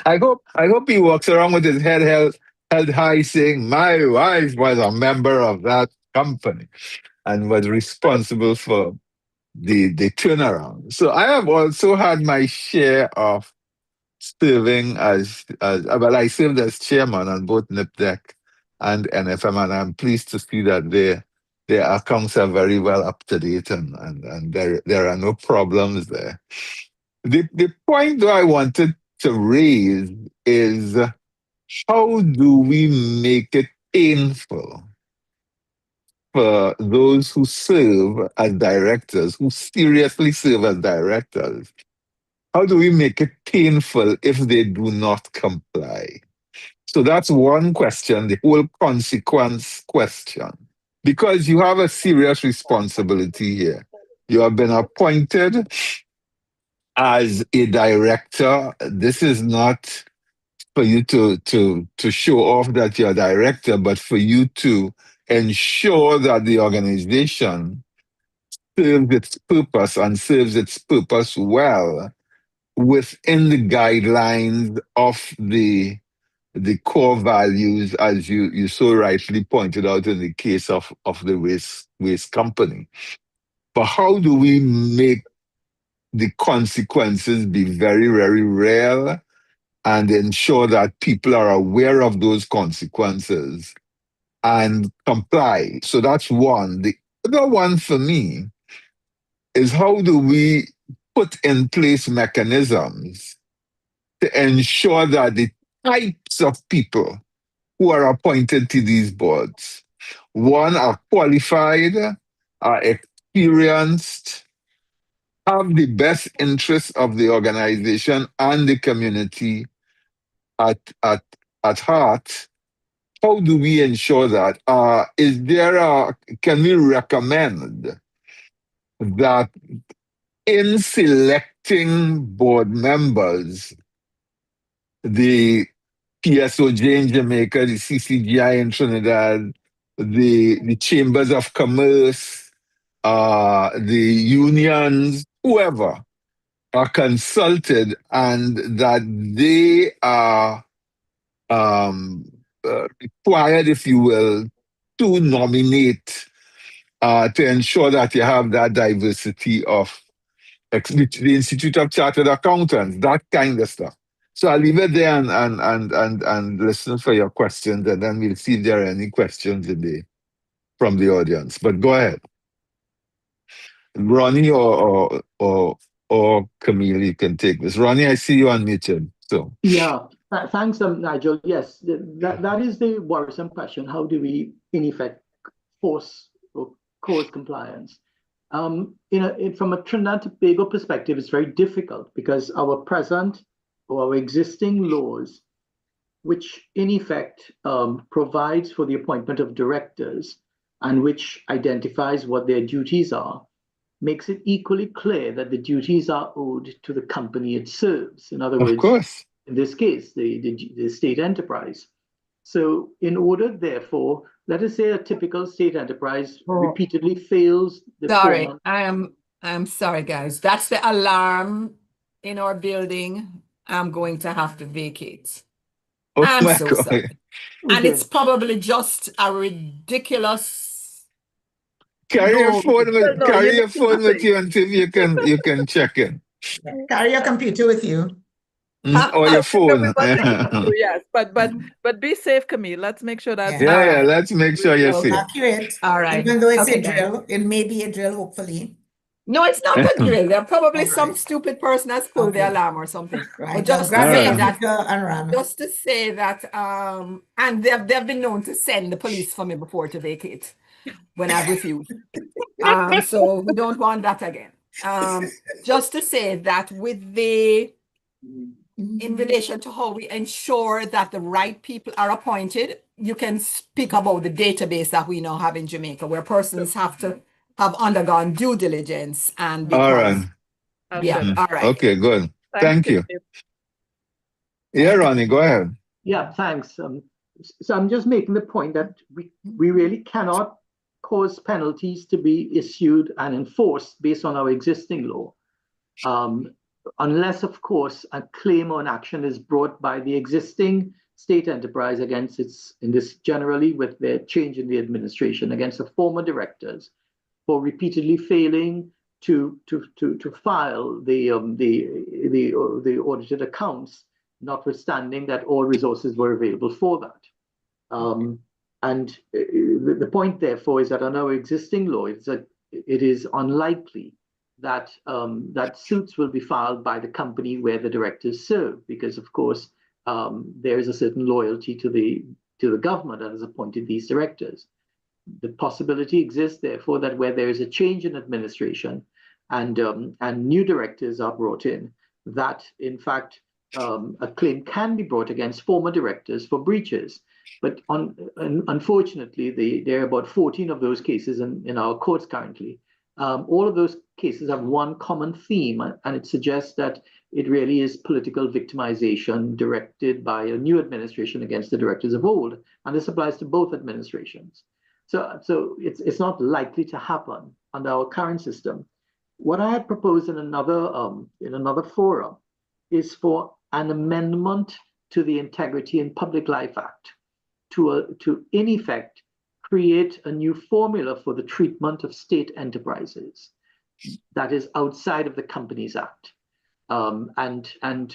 I hope he walks around with his head held high, saying, "My wife was a member of that company and was responsible for the turnaround." So I have also had my share of serving well, I served as chairman on both NIPDEC and NFM, and I'm pleased to see that their accounts are very well up to date, and there are no problems there. The point that I wanted to raise is, how do we make it painful for those who serve as directors, who seriously serve as directors? How do we make it painful if they do not comply? So that's one question, the whole consequence question. Because you have a serious responsibility here. You have been appointed as a director. This is not for you to show off that you're a director, but for you to ensure that the organization serves its purpose and serves its purpose well within the guidelines of the core values, as you so rightly pointed out in the case of the waste company. But how do we make the consequences be very, very real and ensure that people are aware of those consequences and comply? So that's one. The other one for me is, how do we put in place mechanisms to ensure that the types of people who are appointed to these boards, one, are qualified, are experienced, have the best interests of the organization and the community at, at, at heart. How do we ensure that? Can we recommend that in selecting board members, the PSOJ in Jamaica, the CCGI in Trinidad, the chambers of commerce, the unions, whoever, are consulted and that they are required, if you will, to nominate to ensure that you have that diversity of the Institute of Chartered Accountants, that kind of stuff. So I'll leave it there and listen for your questions, and then we'll see if there are any questions from the audience. But go ahead, Ronnie or Camille, you can take this. Ronnie, I see you unmuted. So yeah, thanks, Nigel. Yes, that is the worrisome question. How do we, in effect, force or cause compliance? From a Trinidad and Tobago perspective, it's very difficult because our present or our existing laws, which in effect provides for the appointment of directors and which identifies what their duties are, makes it equally clear that the duties are owed to the company it serves. In other of words, course, in this case, the state enterprise. So in order, therefore, let us say a typical state enterprise repeatedly fails the Sorry, form. I'm sorry, guys. That's the alarm in our building. I'm going to have to vacate. oh I'm my so God, sorry. And Okay. it's probably just a ridiculous carry your no. phone Well, no, you need to with say. you until you can check in. Carry your computer with you. Or your phone. Everybody needs to, yes, but be safe, Camille. Let's make sure that's Yeah. All Yeah, right. let's make sure you're safe. Accurate. All right. Even though it's Okay, a guys. drill, it may be a drill, hopefully. No, it's not a drill. There probably All some right. stupid person has pulled the Okay. alarm or something. But Right. just to Grab All your say right. that, computer and run. just to say that, and they've been known to send the police for me before to vacate when I've refused. So we don't want that again. Just to say that in relation to how we ensure that the right people are appointed, you can speak about the database that we now have in Jamaica, where persons have to have undergone due diligence and All because, right. yeah, all right. Okay, good. Thanks, Thank you. Camille. Yeah, Ronnie, go ahead. Yeah, thanks. So I'm just making the point that we really cannot cause penalties to be issued and enforced based on our existing law, unless, of course, a claim or an action is brought by the existing state enterprise against generally with the change in the administration, against the former directors for repeatedly failing to file the audited accounts, notwithstanding that all resources were available for that. And the point, therefore, is that on our existing law, it is unlikely that suits will be filed by the company where the directors serve, because, of course, there is a certain loyalty to the government that has appointed these directors. The possibility exists, therefore, that where there is a change in administration and new directors are brought in, that in fact a claim can be brought against former directors for breaches. But unfortunately, there are about 14 of those cases in our courts currently. All of those cases have one common theme, and it suggests that it really is political victimization directed by a new administration against the directors of old, and this applies to both administrations. So it's not likely to happen under our current system. What I had proposed in another forum is for an amendment to the Integrity in Public Life Act to in effect create a new formula for the treatment of state enterprises that is outside of the Companies Act. And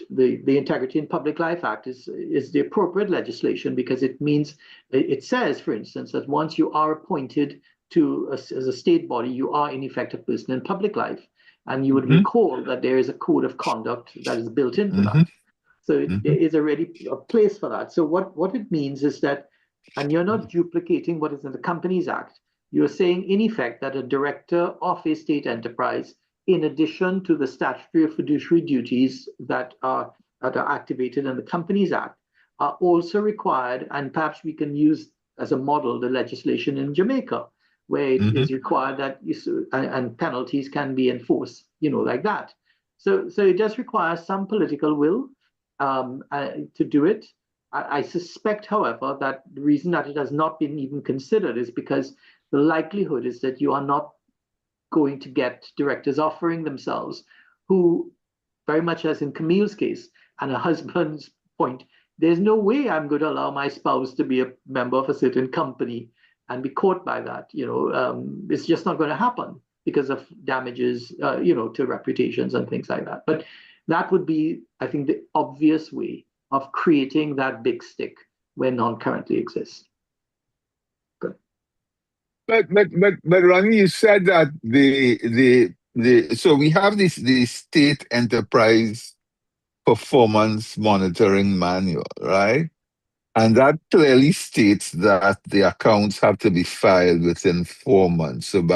the Integrity in Public Life Act is the appropriate legislation because it says, for instance, that once you are appointed as a state body, you are in effect a person in public life. And you would recall that there is a code of conduct that is built into that. So there is already a place for that. So what it means is that, and you're not duplicating what is in the Companies Act. You're saying, in effect, that a director of a state enterprise, in addition to the statutory or fiduciary duties that are activated in the Companies Act, are also required, and perhaps we can use as a model the legislation in Jamaica, where it is required that and penalties can be enforced, like that. So it does require some political will to do it. I suspect, however, that the reason that it has not been even considered is because the likelihood is that you are not going to get directors offering themselves who, very much as in Camille's case and her husband's point, there's no way I'm going to allow my spouse to be a member of a certain company and be caught by that. It's just not going to happen because of damages, to reputations and things like that. But that would be, I think, the obvious way of creating that big stick where none currently exists. Good. But Ronnie, you said that so we have the state enterprise performance monitoring manual, right? And that clearly states that the accounts have to be filed within 4 months. So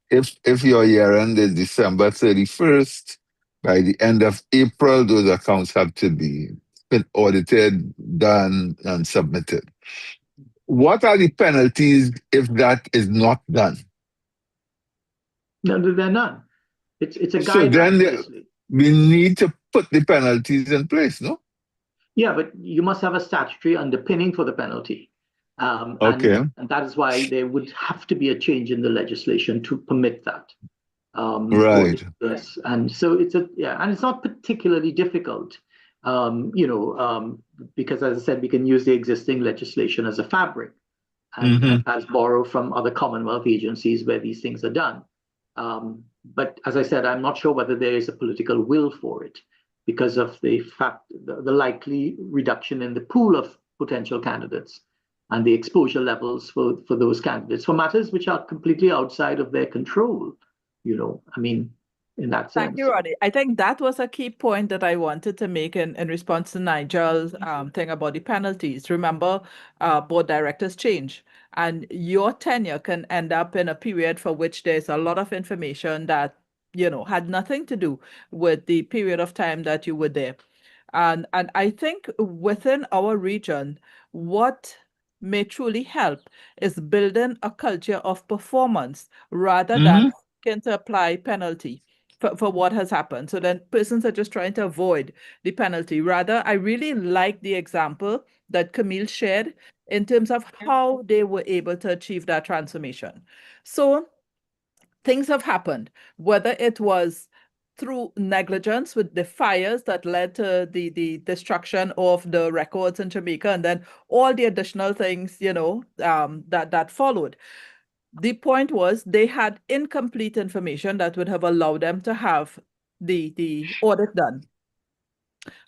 if your year end is December 31st, by the end of April, those accounts have to be been audited, done, and submitted. What are the penalties if that is not done? No, there are none. It's a guideline. So then we need to put the penalties in place, no? Yeah, but you must have a statutory underpinning for the penalty. Okay. And that is why there would have to be a change in the legislation to permit that. Right. And so and it's not particularly difficult, because as I said, we can use the existing legislation as a fabric and as borrow from other Commonwealth agencies where these things are done. But as I said, I'm not sure whether there is a political will for it because of the fact, the likely reduction in the pool of potential candidates and the exposure levels for those candidates for matters which are completely outside of their control. In that sense. Thank you, Roddy. I think that was a key point that I wanted to make in response to Nigel's thing about the penalties. Remember, board directors change, and your tenure can end up in a period for which there's a lot of information that, had nothing to do with the period of time that you were there. And I think within our region, what may truly help is building a culture of performance rather than seeking to apply penalty for what has happened. So then persons are just trying to avoid the penalty. Rather, I really like the example that Camille shared in terms of how they were able to achieve that transformation. So things have happened, whether it was through negligence with the fires that led to the destruction of the records in Jamaica, and then all the additional things, that followed. The point was they had incomplete information that would have allowed them to have the audit done.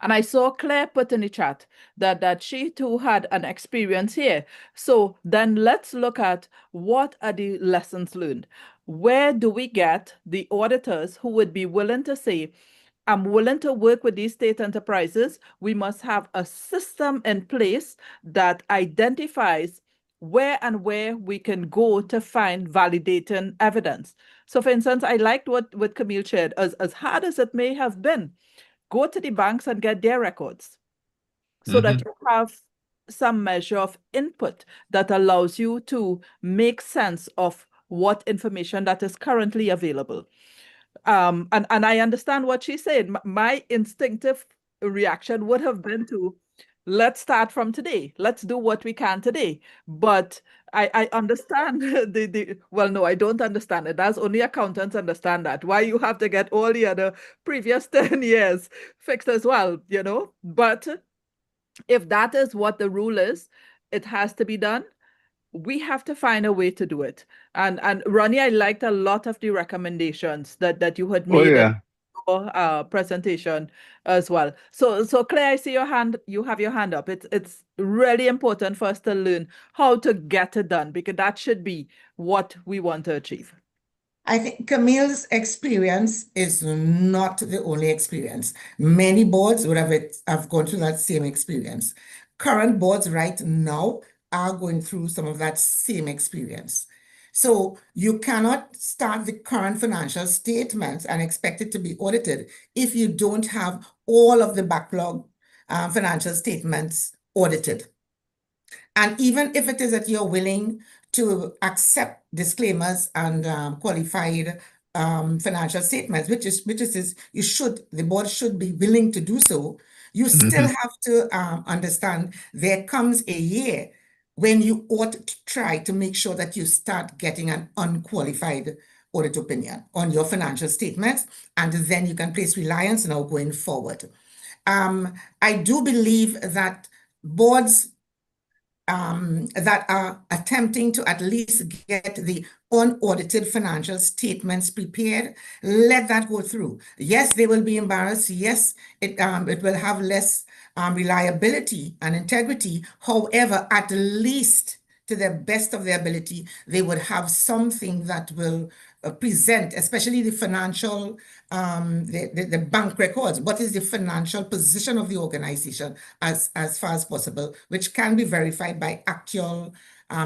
And I saw Claire put in the chat that she too had an experience here. So then let's look at what are the lessons learned. Where do we get the auditors who would be willing to say, I'm willing to work with these state enterprises. We must have a system in place that identifies where we can go to find validating evidence. So for instance, I liked what Camille shared, as hard as it may have been, go to the banks and get their records so that you have some measure of input that allows you to make sense of what information that is currently available. And I understand what she's saying. My instinctive reaction would have been to, let's start from today. Let's do what we can today. But I understand well, no, I don't understand it. That's only accountants understand that. Why you have to get all the other previous 10 years fixed as well, But if that is what the rule is, it has to be done. We have to find a way to do it. And Ronnie, I liked a lot of the recommendations that you had made in your presentation as well. So Claire, I see your hand. You have your hand up. It's really important for us to learn how to get it done, because that should be what we want to achieve. I think Camille's experience is not the only experience. Many boards would have gone through that same experience. Current boards right now are going through some of that same experience. So you cannot start the current financial statements and expect it to be audited if you don't have all of the backlog financial statements audited. And even if it is that you're willing to accept disclaimers and qualified financial statements, the board should be willing to do so, you still have to understand there comes a year when you ought to try to make sure that you start getting an unqualified audit opinion on your financial statements, and then you can place reliance now going forward. I do believe that boards that are attempting to at least get the unaudited financial statements prepared, let that go through. Yes, they will be embarrassed. Yes, it will have less reliability and integrity. However, at least to the best of their ability, they would have something that will present, especially the financial, the bank records. What is the financial position of the organization as far as possible, which can be verified by actual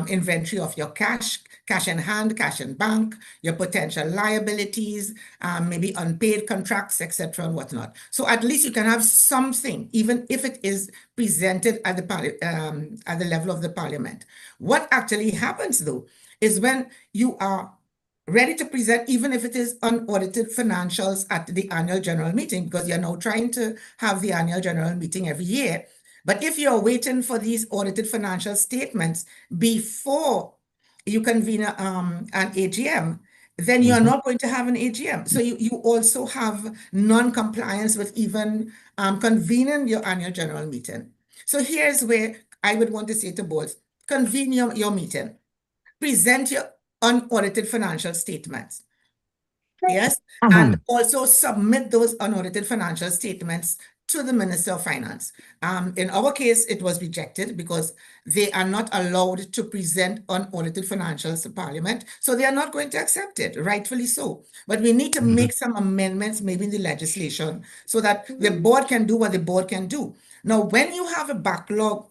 inventory of your cash in hand, cash in bank, your potential liabilities, maybe unpaid contracts, etc., and whatnot. So at least you can have something, even if it is presented at the level of the parliament. What actually happens, though, is when you are ready to present, even if it is unaudited financials at the annual general meeting, because you're now trying to have the annual general meeting every year. But if you're waiting for these audited financial statements before you convene an AGM, then you're not going to have an AGM. So you also have non-compliance with even convening your annual general meeting. So here's where I would want to say to boards, convene your meeting, present your unaudited financial statements. Yes, and also submit those unaudited financial statements to the Minister of Finance. In our case, it was rejected because they are not allowed to present unaudited financials to Parliament, so they are not going to accept it, rightfully so. But we need to make some amendments, maybe in the legislation, so that the board can do what the board can do. Now, when you have a backlog,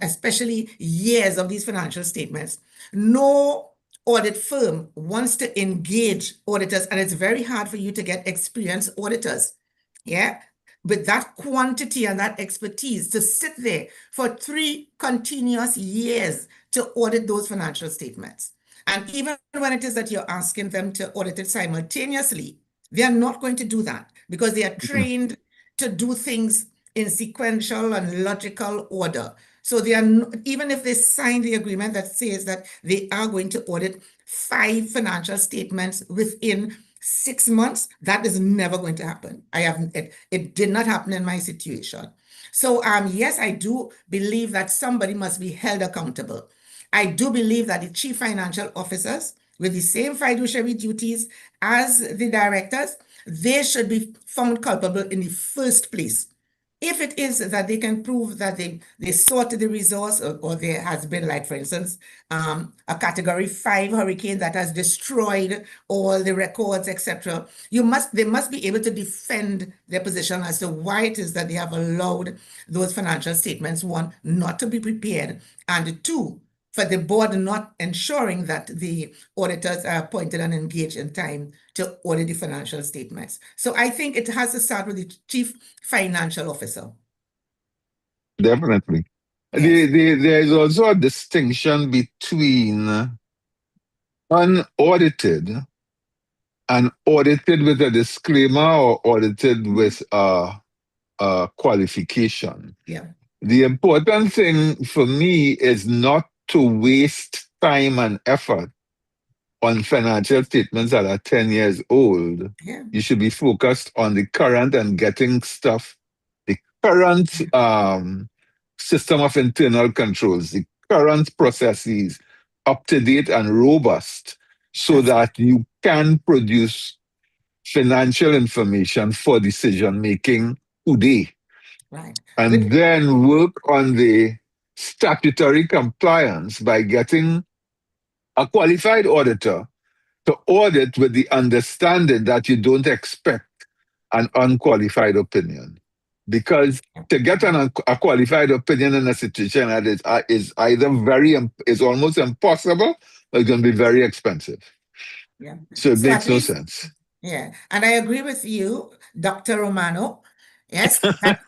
especially years of these financial statements, no audit firm wants to engage auditors, and it's very hard for you to get experienced auditors, with that quantity and that expertise to sit there for 3 continuous years to audit those financial statements. And even when it is that you're asking them to audit it simultaneously, they are not going to do that because they are trained to do things in sequential and logical order. So they are, even if they sign the agreement that says that they are going to audit 5 financial statements within 6 months, that is never going to happen. It did not happen in my situation. So yes, I do believe that somebody must be held accountable. I do believe that the chief financial officers, with the same fiduciary duties as the directors, they should be found culpable in the first place. If it is that they can prove that they sought the resource, or there has been, like, for instance, a Category 5 hurricane that has destroyed all the records, etc., they must be able to defend their position as to why it is that they have allowed those financial statements, 1, not to be prepared, and 2, for the board not ensuring that the auditors are appointed and engaged in time to audit the financial statements. So I think it has to start with the chief financial officer. Definitely. Yes. There is also a distinction between unaudited and audited with a disclaimer or audited with a qualification. Yeah. The important thing for me is not to waste time and effort on financial statements that are 10 years old. Yeah. You should be focused on the current and getting stuff, the current system of internal controls, the current processes up to date and robust, so that you can produce financial information for decision making today. Right. And then work on the statutory compliance by getting a qualified auditor to audit with the understanding that you don't expect an unqualified opinion. Because to get a qualified opinion in a situation that is either is almost impossible or it's going to be very expensive. Yeah. So it So makes at no least, sense. yeah, and I agree with you, Dr. Romano. Yes, that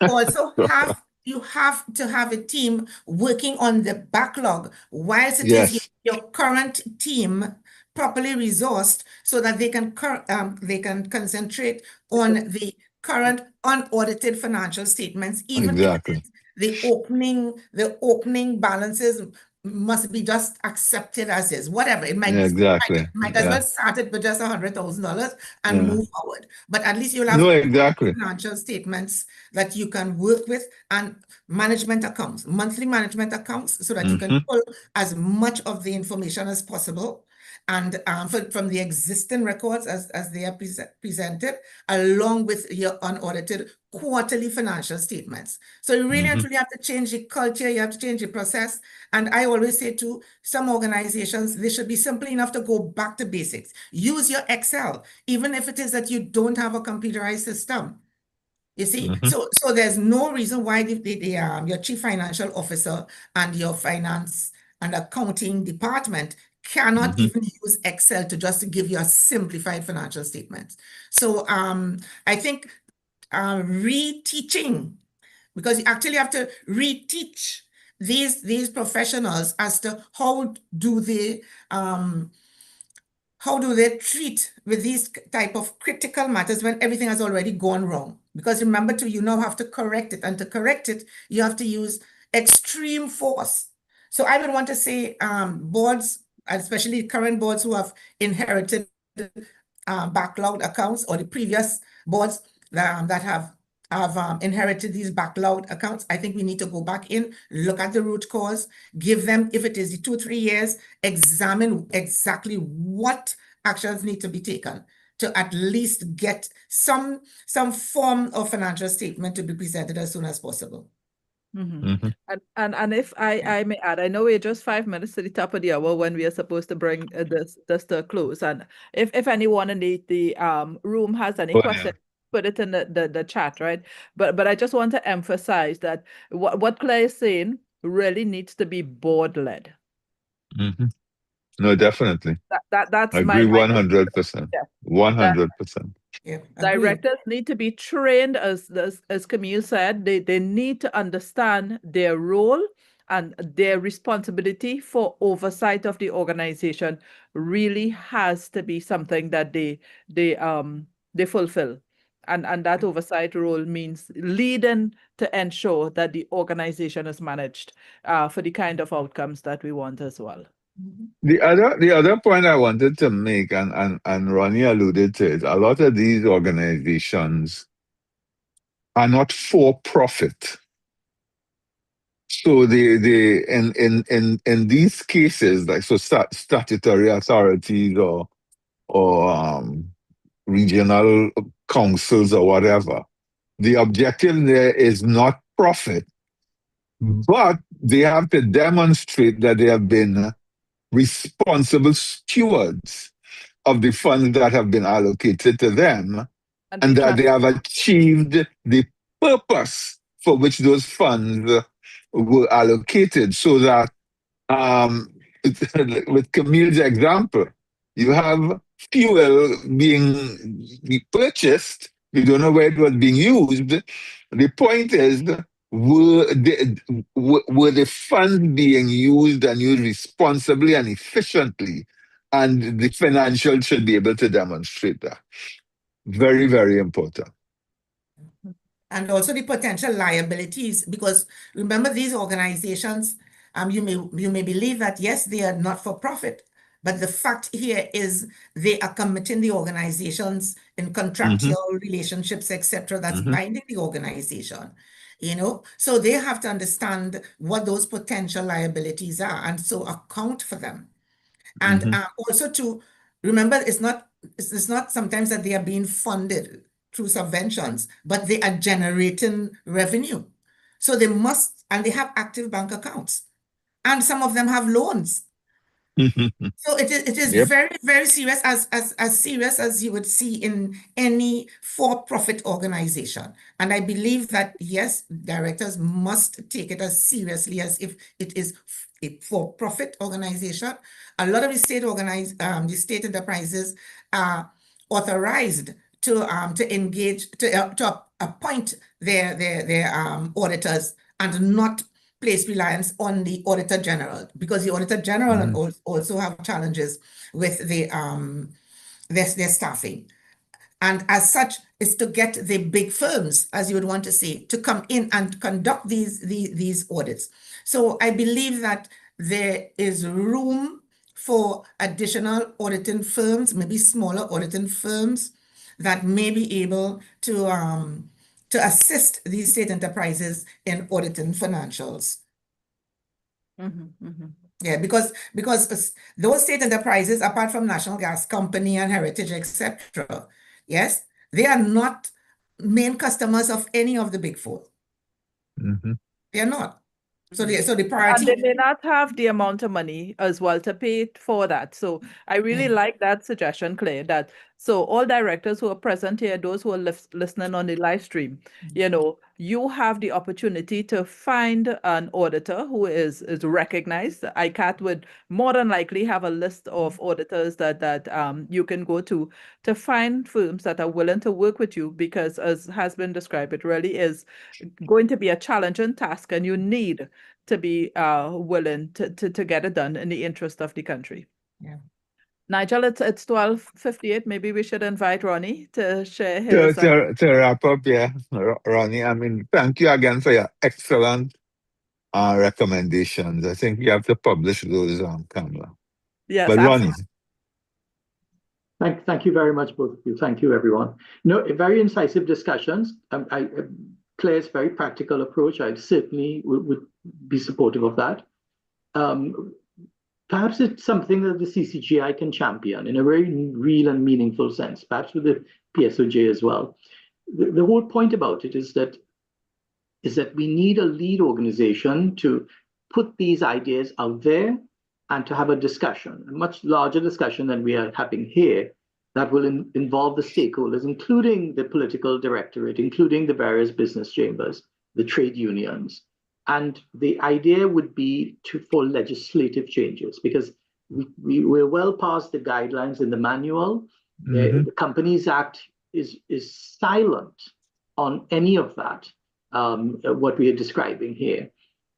you have to have a team working on the backlog whilst it is Yes, your current team properly resourced so that they can concentrate on the current unaudited financial statements, even if it exactly. is the opening balances must be just accepted as is. Whatever it might Yeah, be, exactly. might as well Yeah, start it with just $100,000 and yeah. move forward. But at least you'll No, have exactly. financial statements that you can work with and management accounts, monthly management accounts, so that you can Hmm. pull as much of the information as possible and from the existing records as they are presented, along with your unaudited quarterly financial statements. So you really and Hmm. truly have to change the culture, you have to change the process. And I always say to some organizations, they should be simple enough to go back to basics. Use your Excel, even if it is that you don't have a computerized system. You see, Hmm. so there's no reason why your chief financial officer and your finance and accounting department cannot Hmm. even use Excel to just give you a simplified financial statement. So I think reteaching, because you actually have to reteach these professionals as to how do they treat with these type of critical matters when everything has already gone wrong? Because remember too, you now have to correct it, and to correct it, you have to use extreme force. So I would want to say boards, especially current boards who have inherited backlogged accounts, or the previous boards that have inherited these backlogged accounts, I think we need to go back in, look at the root cause, give them, if it is the 2-3 years, examine exactly what actions need to be taken to at least get some form of financial statement to be presented as soon as possible. Mhm. Hmm. And if I may add, I know we're just 5 minutes to the top of the hour when we are supposed to bring this to a close. And if anyone in the room has any Oh, yeah. question, put it in the chat, right? But I just want to emphasize that what Claire is saying really needs to be board led. Hmm. No, definitely. That's I agree my 100%. yeah. That 100%. Yeah, agree. directors need to be trained, as Camille said. They need to understand their role and their responsibility for oversight of the organization really has to be something that they fulfill. And that oversight role means leading to ensure that the organization is managed for the kind of outcomes that we want as well. The other point I wanted to make, and Ronnie alluded to it, a lot of these organizations are not for profit. So in these cases, like so statutory authorities or regional councils or whatever, the objective there is not profit, but they have to demonstrate that they have been responsible stewards of the funds that have been allocated to them, And be and that they have transparent. achieved the purpose for which those funds were allocated. So that, um, with Camille's example, you have fuel being purchased, you don't know where it was being used. The point is, were the funds being used and used responsibly and efficiently? And the financial should be able to demonstrate that. Very, very important. And also the potential liabilities, because remember, these organizations, you may believe that yes, they are not for profit, but the fact here is they are committing the organizations in Hmm. contractual relationships, etc., that's Hmm. binding the organization. So they have to understand what those potential liabilities are, and so account for them. And Hmm. also to remember, it's not sometimes that they are being funded through subventions, but they are generating revenue. So they must, and they have active bank accounts. And some of them have loans. So it is Yep. very, very serious, as serious as you would see in any for-profit organization. And I believe that, yes, directors must take it as seriously as if it is a for-profit organization. A lot of the state enterprises are authorized to engage, to appoint their auditors and not place reliance on the Auditor General, because the Auditor General also have challenges with their staffing. And as such, is to get the big firms, as you would want to say, to come in and conduct these audits. So I believe that there is room for additional auditing firms, maybe smaller auditing firms, that may be able to assist these state enterprises in auditing financials. Yeah, because those state enterprises, apart from National Gas Company and Heritage, etc., yes, they are not main customers of any of the big four. They are not. So the priority. And they may not have the amount of money as well to pay for that. So I really like that suggestion, Claire, that so all directors who are present here, those who are listening on the live stream, you have the opportunity to find an auditor who is recognized. ICAT would more than likely have a list of auditors that you can go to find firms that are willing to work with you, because as has been described, it really is going to be a challenging task, and you need to be willing to get it done in the interest of the country. Yeah. Nigel, it's 12:58. Maybe we should invite Ronnie to share To, his. to wrap up, yeah, Ronnie, I mean, thank you again for your excellent recommendations. I think you have to publish those on camera. Yes, But Ronnie. Thank you very much, both of you. Thank you, everyone. Very incisive discussions. Claire's very practical approach, I certainly would be supportive of that. Perhaps it's something that the CCGI can champion in a very real and meaningful sense, perhaps with the PSOJ as well. The whole point about it is that we need a lead organization to put these ideas out there and to have a discussion, a much larger discussion than we are having here, that will involve the stakeholders, including the political directorate, including the various business chambers, the trade unions. And the idea would be for legislative changes, because we're well past the guidelines in the manual. The Companies Act is silent on any of that, what we are describing here.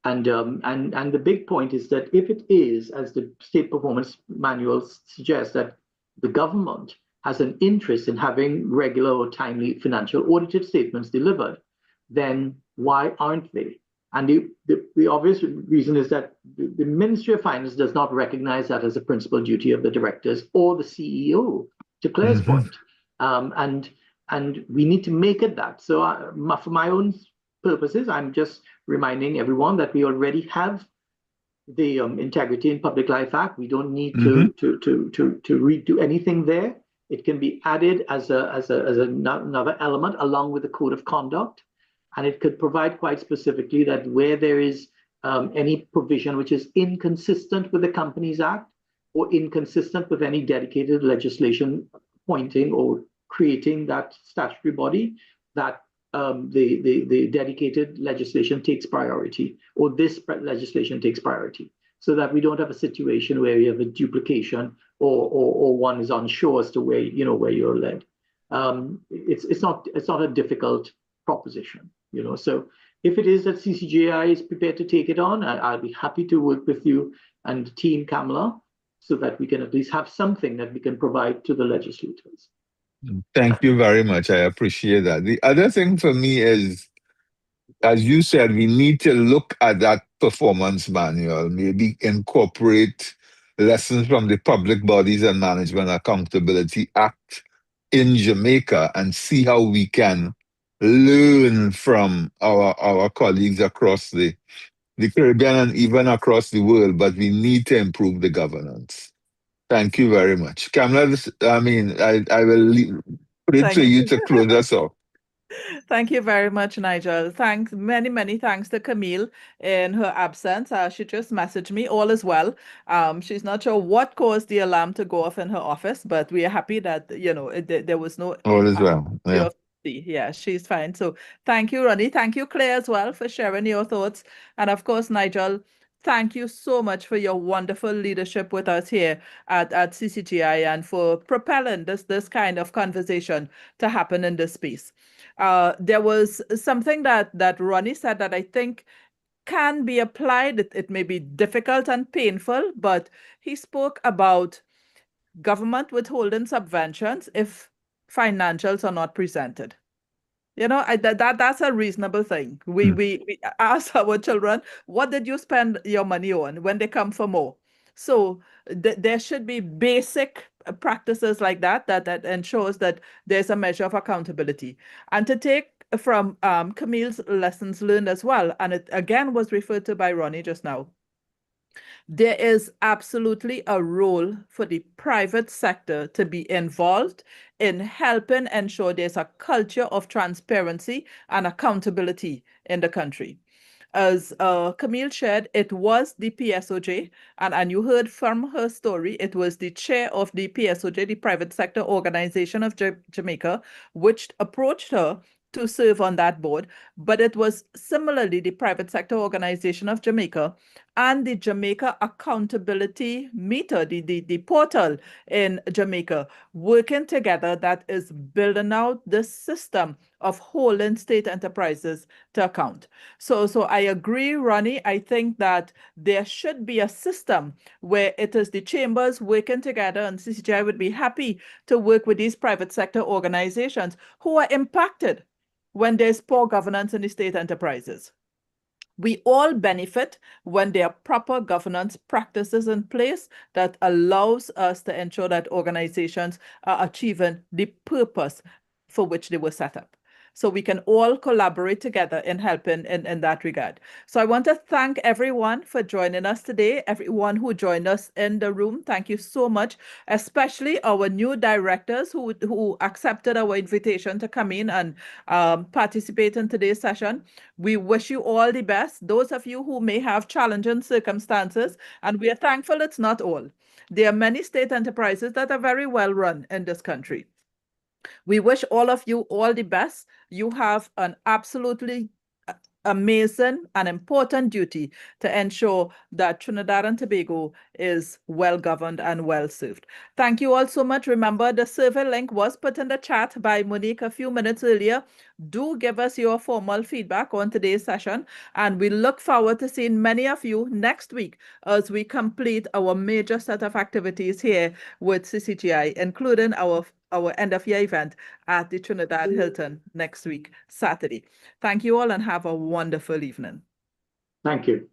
And the big point is that if it is, as the State Performance Manual suggests, that the government has an interest in having regular or timely financial audited statements delivered, then why aren't they? And the obvious reason is that the Ministry of Finance does not recognize that as a principal duty of the directors or the CEO, to Claire's point. And we need to make it that. So for my own purposes, I'm just reminding everyone that we already have the Integrity in Public Life Act. We don't need to redo anything there. It can be added as another element along with the Code of Conduct, and it could provide quite specifically that where there is any provision which is inconsistent with the Companies Act or inconsistent with any dedicated legislation appointing or creating that statutory body, that the dedicated legislation takes priority, or this legislation takes priority, so that we don't have a situation where we have a duplication or one is unsure as to where you're led. It's not a difficult proposition, So if it is that CCGI is prepared to take it on, I'll be happy to work with you and Team Kamala, so that we can at least have something that we can provide to the legislators. Thank you very much. I appreciate that. The other thing for me is, as you said, we need to look at that performance manual, maybe incorporate lessons from the Public Bodies and Management Accountability Act in Jamaica and see how we can learn from our colleagues across the Caribbean and even across the world, but we need to improve the governance. Thank you very much. Kamala, I will put it to you to close us off. Thank you very much, Nigel. Thanks, many thanks to Camille in her absence. She just messaged me, all is well. She's not sure what caused the alarm to go off in her office, but we are happy that, there was no All is well. Yeah. yeah, she's fine. So thank you, Ronnie. Thank you, Claire, as well, for sharing your thoughts. And of course, Nigel, thank you so much for your wonderful leadership with us here at CCGI and for propelling this kind of conversation to happen in this space. There was something that Ronnie said that I think can be applied. It may be difficult and painful, but he spoke about government withholding subventions if financials are not presented. That's a reasonable thing. We ask our children, what did you spend your money on when they come for more? So there should be basic practices like that ensures that there's a measure of accountability. And to take from Camille's lessons learned as well, and it again was referred to by Ronnie just now, there is absolutely a role for the private sector to be involved in helping ensure there's a culture of transparency and accountability in the country. As Camille shared, it was the PSOJ, and you heard from her story, it was the chair of the PSOJ, the Private Sector Organization of Jamaica, which approached her to serve on that board. But it was similarly the Private Sector Organization of Jamaica and the Jamaica Accountability Meter, the portal in Jamaica, working together that is building out the system of holding state enterprises to account. So I agree, Ronnie. I think that there should be a system where it is the chambers working together, and CCGI would be happy to work with these private sector organizations who are impacted when there's poor governance in the state enterprises. We all benefit when there are proper governance practices in place that allows us to ensure that organizations are achieving the purpose for which they were set up. So we can all collaborate together in helping in that regard. So I want to thank everyone for joining us today, everyone who joined us in the room. Thank you so much, especially our new directors who accepted our invitation to come in and participate in today's session. We wish you all the best. Those of you who may have challenging circumstances, and we are thankful it's not all. There are many state enterprises that are very well run in this country. We wish all of you all the best. You have an absolutely amazing and important duty to ensure that Trinidad and Tobago is well governed and well served. Thank you all so much. Remember, the survey link was put in the chat by Monique a few minutes earlier. Do give us your formal feedback on today's session, and we look forward to seeing many of you next week as we complete our major set of activities here with CCGI, including our end of year event at the Trinidad Hilton next week, Saturday. Thank you all and have a wonderful evening. Thank you.